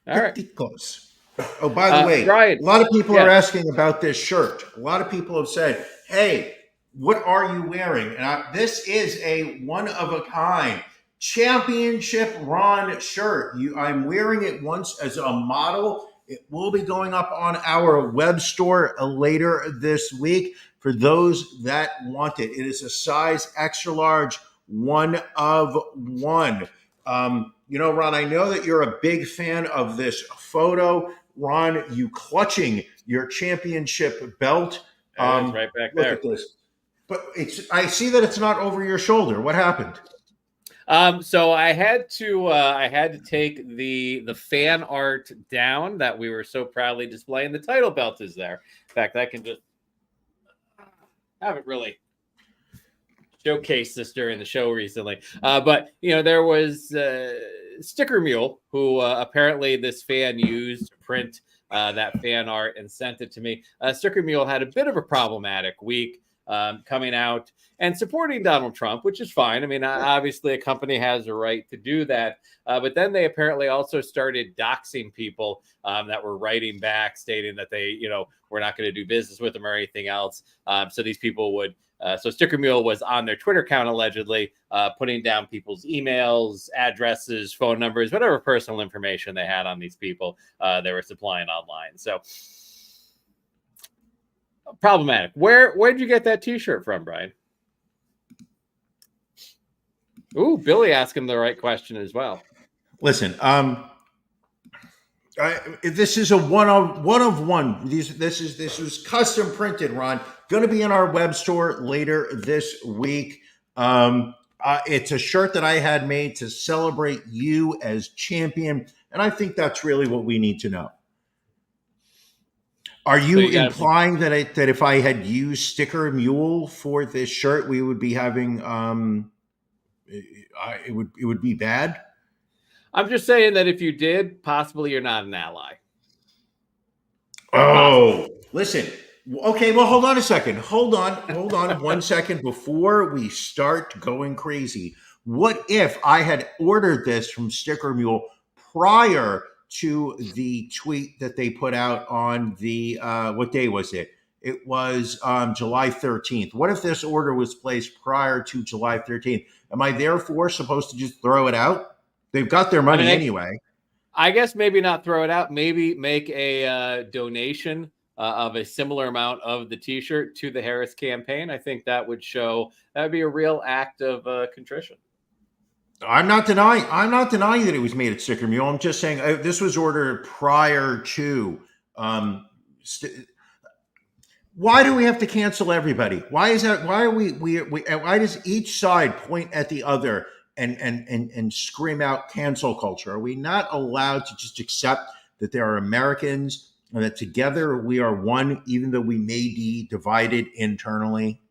S2: All right.
S3: Pretty close. Oh, by the way,
S2: Brian,
S3: a lot of people are asking about this shirt. A lot of people have said, hey, what are you wearing? And this is a one-of-a-kind Championship Ron shirt. I'm wearing it once as a model. It will be going up on our web store later this week for those that want it. It is a size extra large, 1 of 1. Ron, I know that you're a big fan of this photo. Ron, you clutching your championship belt.
S2: It's right back
S3: look
S2: there.
S3: At this. But I see that it's not over your shoulder. What happened?
S2: So I had to take the fan art down that we were so proudly displaying. The title belt is there. In fact, I can just haven't really showcased this during the show recently. But there was Sticker Mule, who apparently this fan used to print that fan art and sent it to me. Sticker Mule had a bit of a problematic week. Coming out and supporting Donald Trump, which is fine. I mean, obviously a company has a right to do that. But then they apparently also started doxing people that were writing back stating that they, were not going to do business with them or anything else. So these people would, so Sticker Mule was on their Twitter account, allegedly putting down people's emails, addresses, phone numbers, whatever personal information they had on these people they were supplying online. So problematic. Where'd you get that T-shirt from, Brian? Ooh, Billy asked him the right question as well.
S3: Listen, this is a one of one. This was custom printed, Ron. Going to be in our web store later this week. It's a shirt that I had made to celebrate you as champion, and I think that's really what we need to know. Are you implying that if I had used Sticker Mule for this shirt, we would be having it would be bad?
S2: I'm just saying that if you did, possibly you're not an ally.
S3: Oh, listen. Okay, well, hold on a second. Hold on 1 second before we start going crazy. What if I had ordered this from Sticker Mule prior to the tweet that they put out on the what day was it? It was July 13th. What if this order was placed prior to July 13th? Am I therefore supposed to just throw it out? They've got their money anyway.
S2: I guess maybe not throw it out. Maybe make a donation of a similar amount of the T-shirt to the Harris campaign. I think that would be a real act of contrition.
S3: I'm not denying that it was made at Sticker Mule. I'm just saying this was ordered prior to. Why do we have to cancel everybody? Why is that? Why are why does each side point at the other and scream out cancel culture? Are we not allowed to just accept that there are Americans and that together we are one, even though we may be divided internally?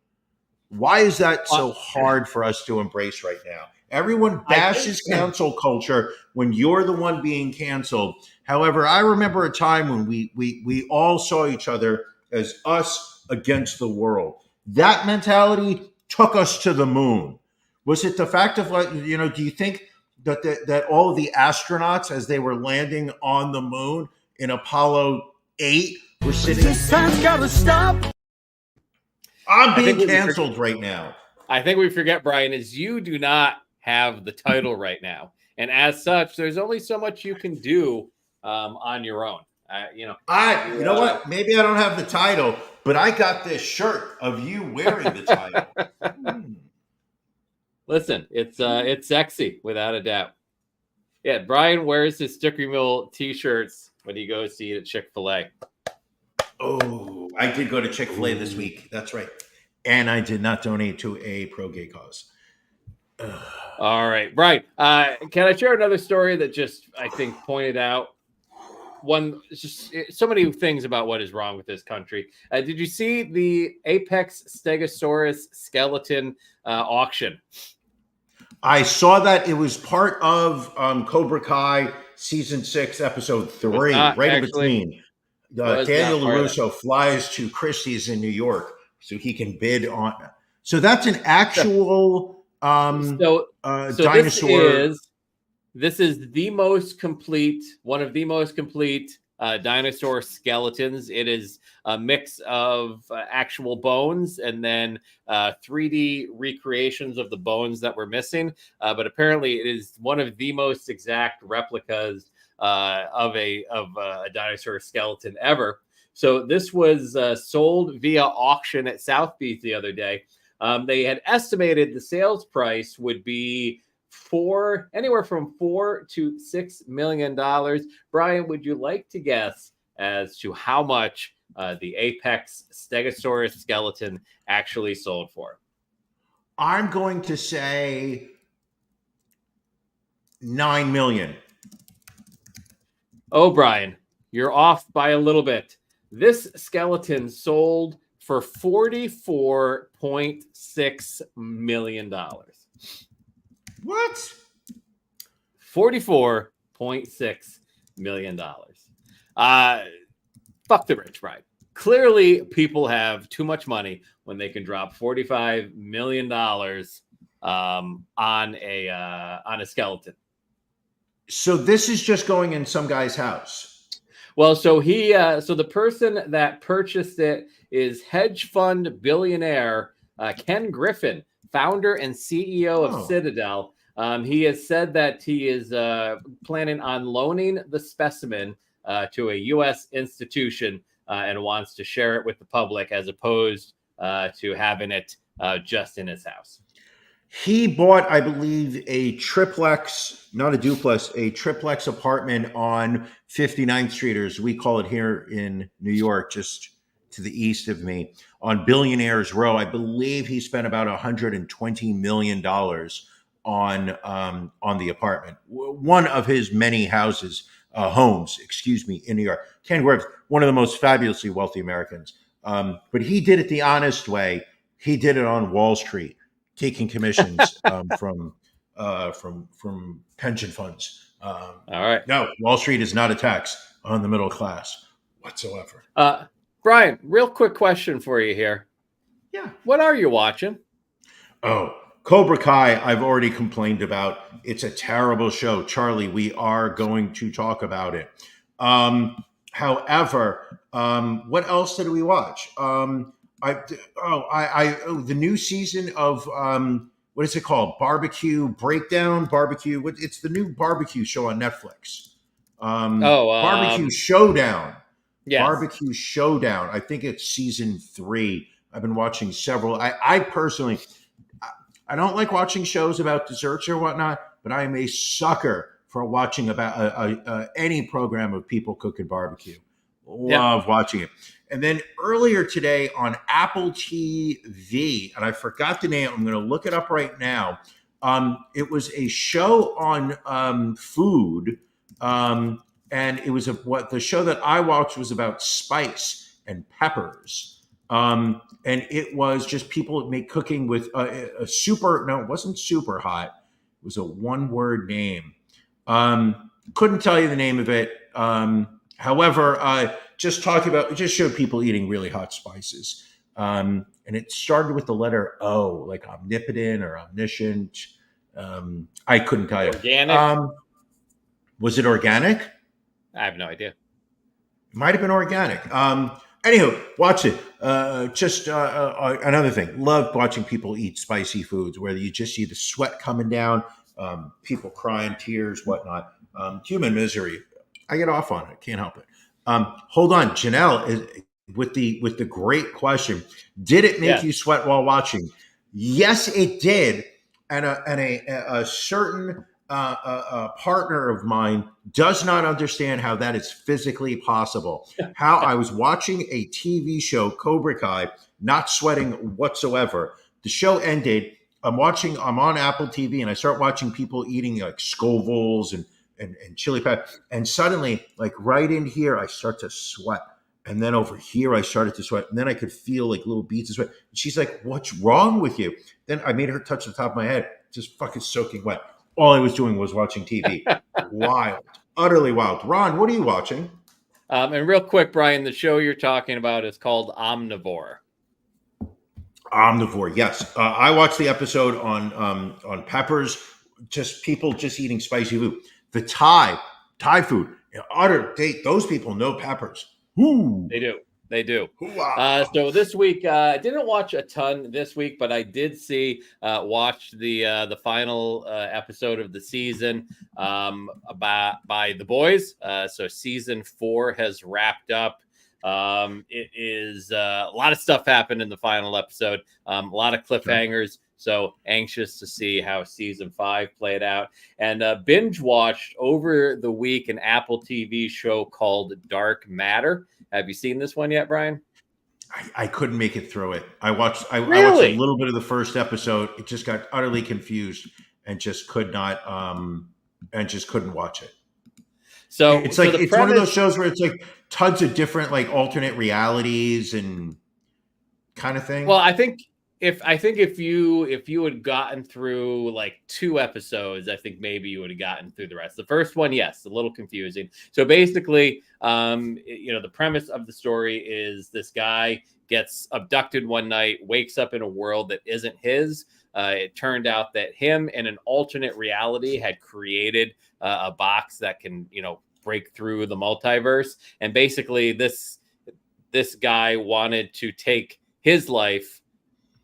S3: Why is that so hard for us to embrace right now? Everyone bashes cancel culture when you're the one being canceled. However, I remember a time when we all saw each other as us against the world. That mentality took us to the moon. Was it the fact of, like, you know, do you think that all of the astronauts, as they were landing on the moon in Apollo 8, were sitting?
S5: This time's gotta stop.
S3: I'm being canceled right now.
S2: I think we forget, Brian, is you do not have the title right now. And as such, there's only so much you can do on your own. You know
S3: what? Maybe I don't have the title, but I got this shirt of you wearing the title.
S2: Listen, it's sexy without a doubt. Yeah, Brian wears his Sticker Mule t-shirts when he goes to eat at Chick-fil-A.
S3: Oh, I did go to Chick-fil-A this week. That's right. And I did not donate to a pro-gay cause.
S2: All right, Brian, can I share another story that just, I think, pointed out so many things about what is wrong with this country? Did you see the Apex Stegosaurus skeleton auction? I
S3: saw that. It was part of Cobra Kai season 6, episode 3, right in between. Daniel LaRusso flies to Christie's in New York so he can bid on. So that's an actual dinosaur.
S2: This is the most complete, one of the most complete dinosaur skeletons. It is a mix of actual bones and then 3D recreations of the bones that were missing. But apparently, it is one of the most exact replicas of a dinosaur skeleton ever. So this was sold via auction at South Beach the other day. They had estimated the sales price would be anywhere from $4 to $6 million. Brian, would you like to guess as to how much the Apex Stegosaurus skeleton actually sold for?
S3: I'm going to say $9 million.
S2: Oh, Brian, you're off by a little bit. This skeleton sold for $44.6 million.
S3: What?
S2: $44.6 million. Fuck the rich, Brian. Clearly, people have too much money when they can drop $45 million on a skeleton.
S3: So this is just going in some guy's house.
S2: Well, so the person that purchased it is hedge fund billionaire Ken Griffin, founder and CEO of Citadel. He has said that he is planning on loaning the specimen to a U.S. institution and wants to share it with the public as opposed to having it just in his house.
S3: He bought, I believe, a triplex, not a duplex, a triplex apartment on 59th Street, or as we call it here in New York, just to the east of me, on Billionaires Row. I believe he spent about $120 million on the apartment. One of his many homes, in New York. Ken Griffin, one of the most fabulously wealthy Americans. But he did it the honest way. He did it on Wall Street, taking commissions from pension funds.
S2: All right.
S3: No, Wall Street is not a tax on the middle class whatsoever.
S2: Brian, real quick question for you here.
S3: Yeah.
S2: What are you watching?
S3: Oh, Cobra Kai, I've already complained about. It's a terrible show. Charlie, we are going to talk about it. However, what else did we watch? The new season of what is it called? Barbecue Breakdown? It's the new barbecue show on Netflix. Barbecue Showdown.
S2: Yes.
S3: Barbecue Showdown. I think it's season 3. I've been watching several. I personally, I don't like watching shows about desserts or whatnot, but I am a sucker for watching about any program of people cooking barbecue. Love watching it. And then earlier today on Apple TV, and I forgot the name. I'm going to look it up right now. It was a show on food, and it was what the show that I watched was about spice and peppers. And it was just people make cooking with a super. No, it wasn't super hot. It was a one-word name. Couldn't tell you the name of it. However, just showed people eating really hot spices. And it started with the letter O, like omnipotent or omniscient. I couldn't tell you.
S2: Organic?
S3: Was it organic?
S2: I have no idea.
S3: Might have been organic. Anywho, watch it. Another thing. Loved watching people eat spicy foods where you just see the sweat coming down, people crying, tears, whatnot. Human misery. I get off on it. Can't help it. Hold on, Janelle is with the great question. Did it make you sweat while watching? Yes, it did. And a certain partner of mine does not understand how that is physically possible. How I was watching a TV show, Cobra Kai, not sweating whatsoever. The show ended. I'm on Apple TV, and I start watching people eating like Scovilles and chili pepper, and suddenly, like right in here, I start to sweat, and then over here, I started to sweat, and then I could feel like little beads of sweat. And she's like, "What's wrong with you?" Then I made her touch the top of my head, just fucking soaking wet. All I was doing was watching TV. Wild, utterly wild. Ron, what are you watching?
S2: And real quick, Brian, the show you're talking about is called Omnivore.
S3: Omnivore, yes. I watched the episode on peppers, just people just eating spicy food. The Thai food, those people know peppers. Ooh.
S2: They do. So this week, I didn't watch a ton this week, but I did watch the final episode of the season by The Boys. So season 4 has wrapped up. It is a lot of stuff happened in the final episode, a lot of cliffhangers. So anxious to see how season 5 played out, and binge watched over the week an Apple TV show called Dark Matter. Have you seen this one yet, Brian?
S3: I couldn't make it through it. I watched a little bit of the first episode. It just got utterly confused and just couldn't watch it.
S2: So
S3: it's like it's one of those shows where it's like tons of different like alternate realities and kind of thing.
S2: Well, I think if you had gotten through like 2 episodes, I think maybe you would have gotten through the rest. The first one, yes, a little confusing. So basically, the premise of the story is this guy gets abducted one night, wakes up in a world that isn't his. It turned out that him and an alternate reality had created a box that can, break through the multiverse. And basically, this guy wanted to take his life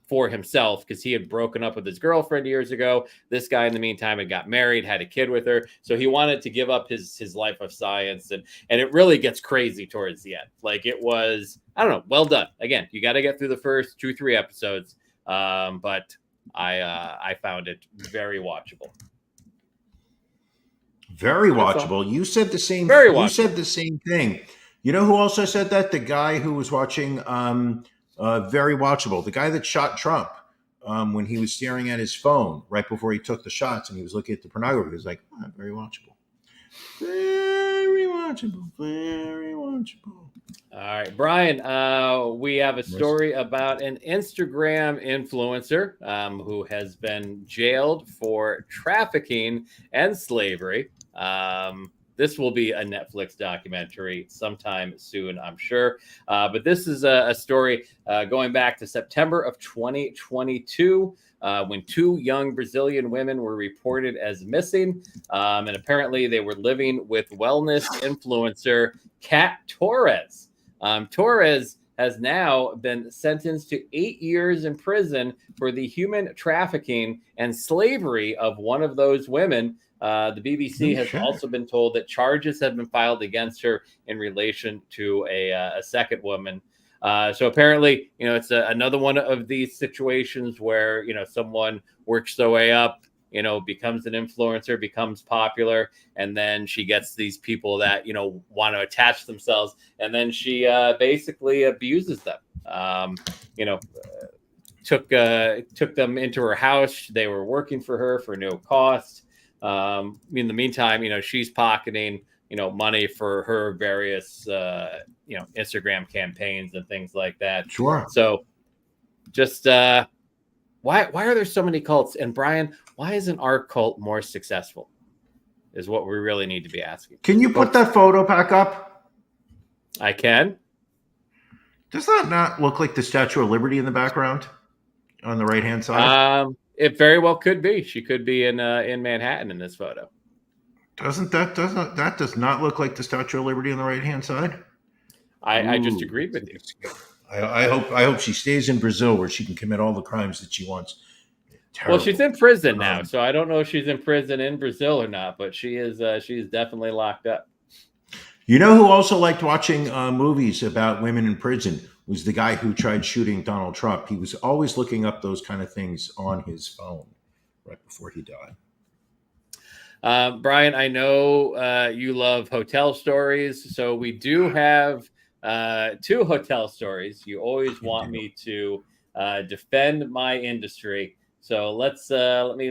S2: for himself because he had broken up with his girlfriend years ago. This guy, in the meantime, had got married, had a kid with her. So he wanted to give up his life of science. And it really gets crazy towards the end. Like it was, I don't know, well done. Again, you got to get through the first 2-3 episodes. But I found it very watchable.
S3: Very watchable. You said the same. You said the same thing. You know who also said that? The guy who was watching very watchable. The guy that shot Trump when he was staring at his phone right before he took the shots and he was looking at the pornography. He was like, very watchable. Very watchable. Very watchable.
S2: All right, Brian, we have a story about an Instagram influencer who has been jailed for trafficking and slavery. This will be a Netflix documentary sometime soon, I'm sure. But this is a story going back to September of 2022 when 2 young Brazilian women were reported as missing. And apparently they were living with wellness influencer Kat Torres. Torres has now been sentenced to 8 years in prison for the human trafficking and slavery of one of those women. The BBC has also been told that charges have been filed against her in relation to a second woman. So apparently, it's another one of these situations where, someone works their way up, becomes an influencer, becomes popular, and then she gets these people that want to attach themselves, and then she basically abuses them. Took them into her house. They were working for her for no cost. In the meantime, she's pocketing money for her various Instagram campaigns and things like that.
S3: Sure.
S2: So just why are there so many cults? And Brian, why isn't our cult more successful? Is what we really need to be asking.
S3: Can you put that photo back up?
S2: I can.
S3: Does that not look like the Statue of Liberty in the background on the right-hand side?
S2: It very well could be. She could be in Manhattan in this photo.
S3: That does not look like the Statue of Liberty on the right-hand side?
S2: I just agreed with you.
S3: I hope she stays in Brazil where she can commit all the crimes that she wants. Terrible.
S2: Well, she's in prison now, so I don't know if she's in prison in Brazil or not, but she is definitely locked up.
S3: You know who also liked watching movies about women in prison was the guy who tried shooting Donald Trump. He was always looking up those kind of things on his phone right before he died.
S2: Brian, I know you love hotel stories, so we do have 2 hotel stories. You always want me to defend my industry, so let me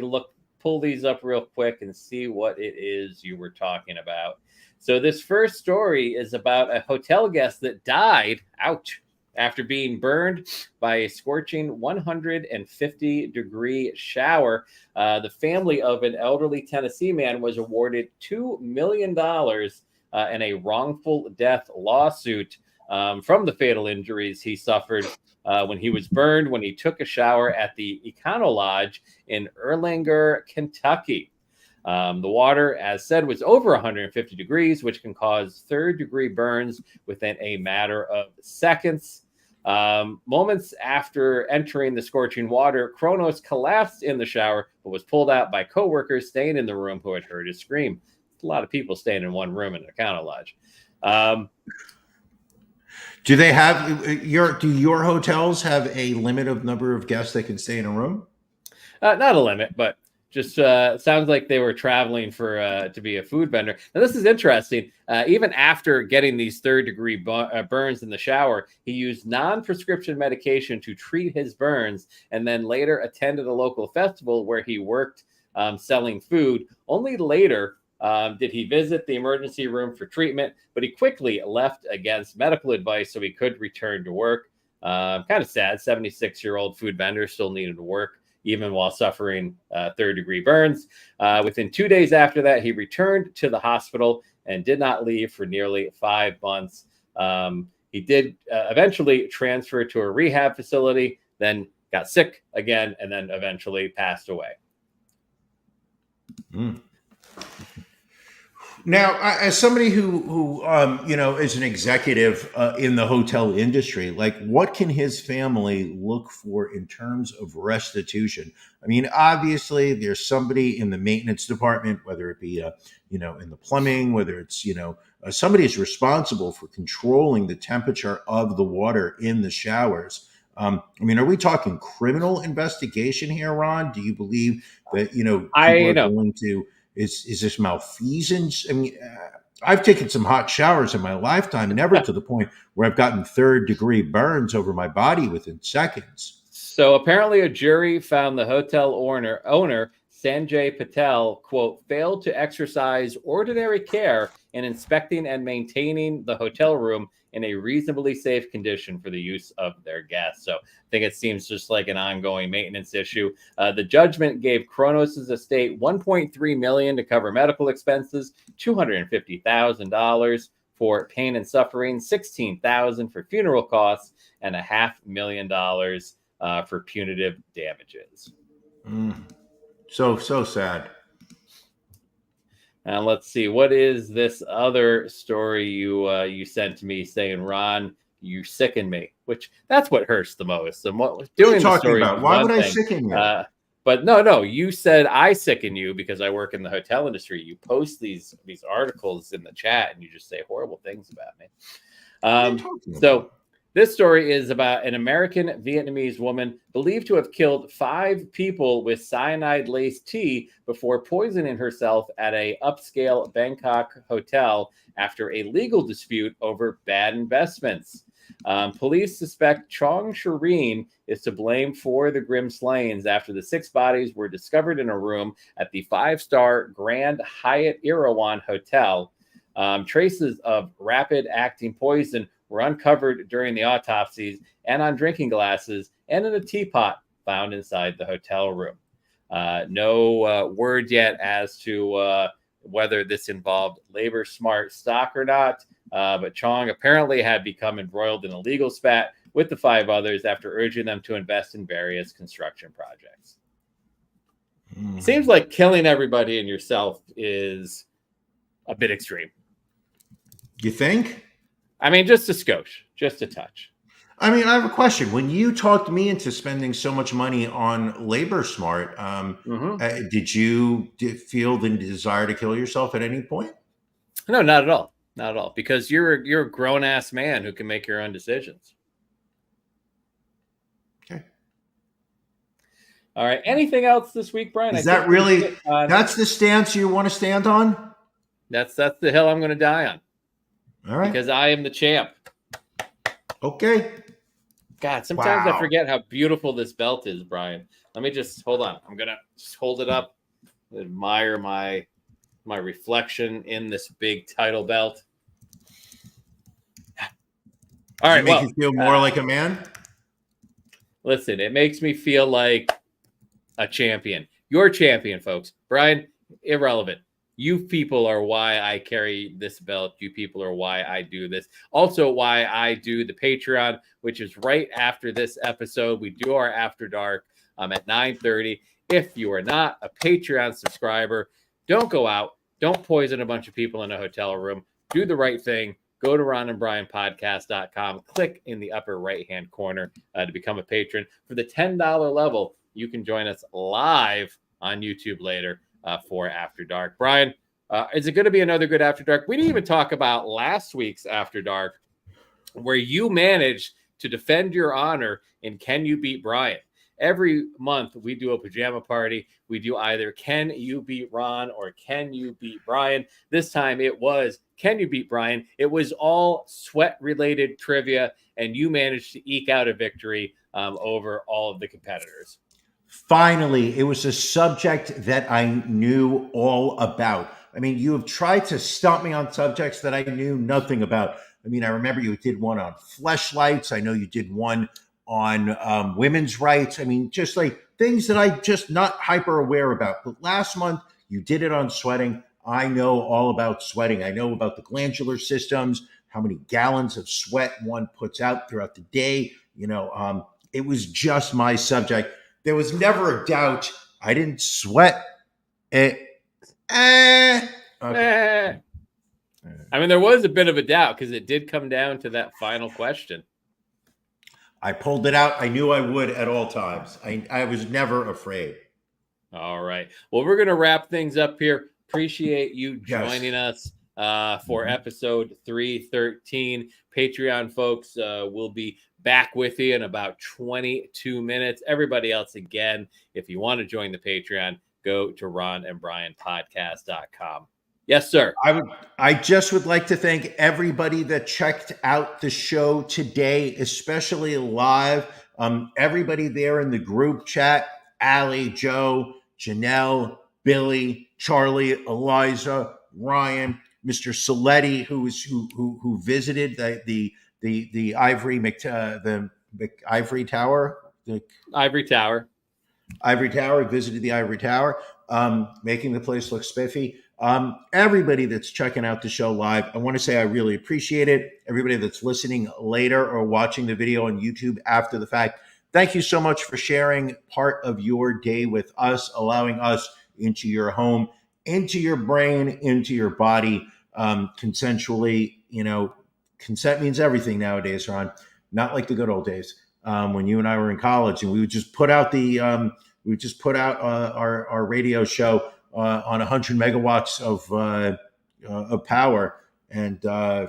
S2: pull these up real quick and see what it is you were talking about. So this first story is about a hotel guest that died, ouch, after being burned by a scorching 150-degree shower. The family of an elderly Tennessee man was awarded $2 million in a wrongful death lawsuit from the fatal injuries he suffered when he was burned when he took a shower at the Econo Lodge in Erlanger, Kentucky. The water, as said, was over 150 degrees, which can cause third-degree burns within a matter of seconds. Moments after entering the scorching water, Kronos collapsed in the shower, but was pulled out by coworkers staying in the room who had heard his scream. A lot of people staying in one room in the Econo Lodge.
S3: Do they have do your hotels have a limit of number of guests that can stay in a room?
S2: Not a limit, but just sounds like they were traveling for to be a food vendor. Now, this is interesting. Even after getting these third-degree burns in the shower, he used non-prescription medication to treat his burns, and then later attended a local festival where he worked selling food. Only later did he visit the emergency room for treatment, but he quickly left against medical advice so he could return to work. Kind of sad. 76-year-old food vendor still needed to work, even while suffering third-degree burns. Within 2 days after that, he returned to the hospital and did not leave for nearly 5 months. He did eventually transfer to a rehab facility, then got sick again, and then eventually passed away.
S3: Now, as somebody who is an executive in the hotel industry, like, what can his family look for in terms of restitution? I mean, obviously, there's somebody in the maintenance department, whether it be in the plumbing, whether it's somebody is responsible for controlling the temperature of the water in the showers. I mean, are we talking criminal investigation here, Ron? Do you believe that people are going to? Is this malfeasance? I mean, I've taken some hot showers in my lifetime, never to the point where I've gotten third-degree burns over my body within seconds.
S2: So apparently a jury found the hotel owner Sanjay Patel, quote, failed to exercise ordinary care in inspecting and maintaining the hotel room in a reasonably safe condition for the use of their guests. So I think it seems just like an ongoing maintenance issue. The judgment gave Kronos' estate $1.3 million to cover medical expenses, $250,000 for pain and suffering, $16,000 for funeral costs, and $500,000 for punitive damages.
S3: So sad.
S2: And let's see, what is this other story you sent to me saying, Ron, you sicken me? Which that's what hurts the most. And what doing the story about?
S3: Why would I sicken you?
S2: But no, you said I sicken you because I work in the hotel industry. You post these articles in the chat and you just say horrible things about me. So This story is about an American Vietnamese woman believed to have killed 5 people with cyanide-laced tea before poisoning herself at a upscale Bangkok hotel after a legal dispute over bad investments. Police suspect Chong Shireen is to blame for the grim slayings after the 6 bodies were discovered in a room at the 5-star Grand Hyatt Erawan Hotel. Traces of rapid-acting poison were uncovered during the autopsies and on drinking glasses and in a teapot found inside the hotel room. No word yet as to whether this involved Labor Smart stock or not, but Chong apparently had become embroiled in a legal spat with the 5 others after urging them to invest in various construction projects. Seems like killing everybody and yourself is a bit extreme.
S3: You think?
S2: I mean, just a skosh, just a touch.
S3: I mean, I have a question. When you talked me into spending so much money on Labor Smart, did you feel the desire to kill yourself at any point?
S2: No, not at all. Not at all. Because you're a grown ass man who can make your own decisions.
S3: Okay.
S2: All right. Anything else this week, Brian?
S3: Is that really that's the stance you want to stand on?
S2: That's the hill I'm going to die on.
S3: All right.
S2: Because I am the champ.
S3: Okay.
S2: God, sometimes I forget how beautiful this belt is, Brian. Let me just hold on. I'm gonna just hold it up, admire my reflection in this big title belt. All right,
S3: make you feel more like a man.
S2: Listen, it makes me feel like a champion. You're a champion, folks. Brian, irrelevant. You people are why I carry this belt. You people are why I do this. Also, why I do the Patreon, which is right after this episode. We do our After Dark at 9:30. If you are not a Patreon subscriber, don't go out. Don't poison a bunch of people in a hotel room. Do the right thing. Go to ronandbrianpodcast.com. Click in the upper right-hand corner to become a patron. For the $10 level, you can join us live on YouTube later for After Dark. Brian, is it going to be another good After Dark? We didn't even talk about last week's After Dark, where you managed to defend your honor in Can You Beat Brian? Every month we do a pajama party. We do either Can You Beat Ron or Can You Beat Brian. This time it was Can You Beat Brian? It was all sweat-related trivia, and you managed to eke out a victory over all of the competitors.
S3: Finally, it was a subject that I knew all about. I mean, you have tried to stump me on subjects that I knew nothing about. I mean, I remember you did one on fleshlights. I know you did one on women's rights. I mean, just like things that I just not hyper aware about. But last month, you did it on sweating. I know all about sweating. I know about the glandular systems, how many gallons of sweat one puts out throughout the day. You know, it was just my subject. There was never a doubt. I didn't sweat. Okay.
S2: I mean, there was a bit of a doubt because it did come down to that final question.
S3: I pulled it out. I knew I would at all times. I was never afraid.
S2: All right. Well, we're going to wrap things up here. Appreciate you joining us for episode 313. Patreon folks will be back with you in about 22 minutes. Everybody else, again, if you want to join the Patreon, go to ronandbrianpodcast.com. Yes, sir.
S3: I just would like to thank everybody that checked out the show today, especially live. Everybody there in the group chat, Allie, Joe, Janelle, Billy, Charlie, Eliza, Ryan, Mr. Saletti, who visited the Ivory Tower. Ivory Tower, visited the Ivory Tower, making the place look spiffy. Everybody that's checking out the show live, I want to say I really appreciate it. Everybody that's listening later or watching the video on YouTube after the fact, thank you so much for sharing part of your day with us, allowing us into your home, into your brain, into your body, consensually. You know, consent means everything nowadays, Ron. Not like the good old days when you and I were in college and we would just put out our radio show on 100 megawatts of power, and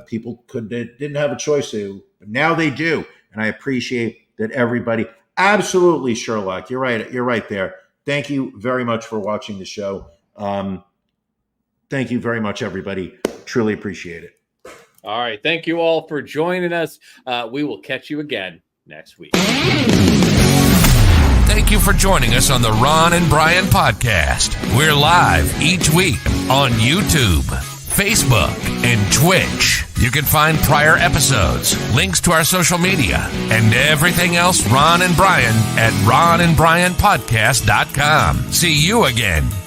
S3: people didn't have a choice to, but now they do, and I appreciate that everybody. Absolutely, Sherlock, you're right there. Thank you very much for watching the show. Thank you very much, everybody. Truly appreciate it.
S2: All right. Thank you all for joining us. We will catch you again next week.
S1: Thank you for joining us on the Ron and Brian podcast. We're live each week on YouTube, Facebook, and Twitch. You can find prior episodes, links to our social media, and everything else Ron and Brian at ronandbrianpodcast.com. See you again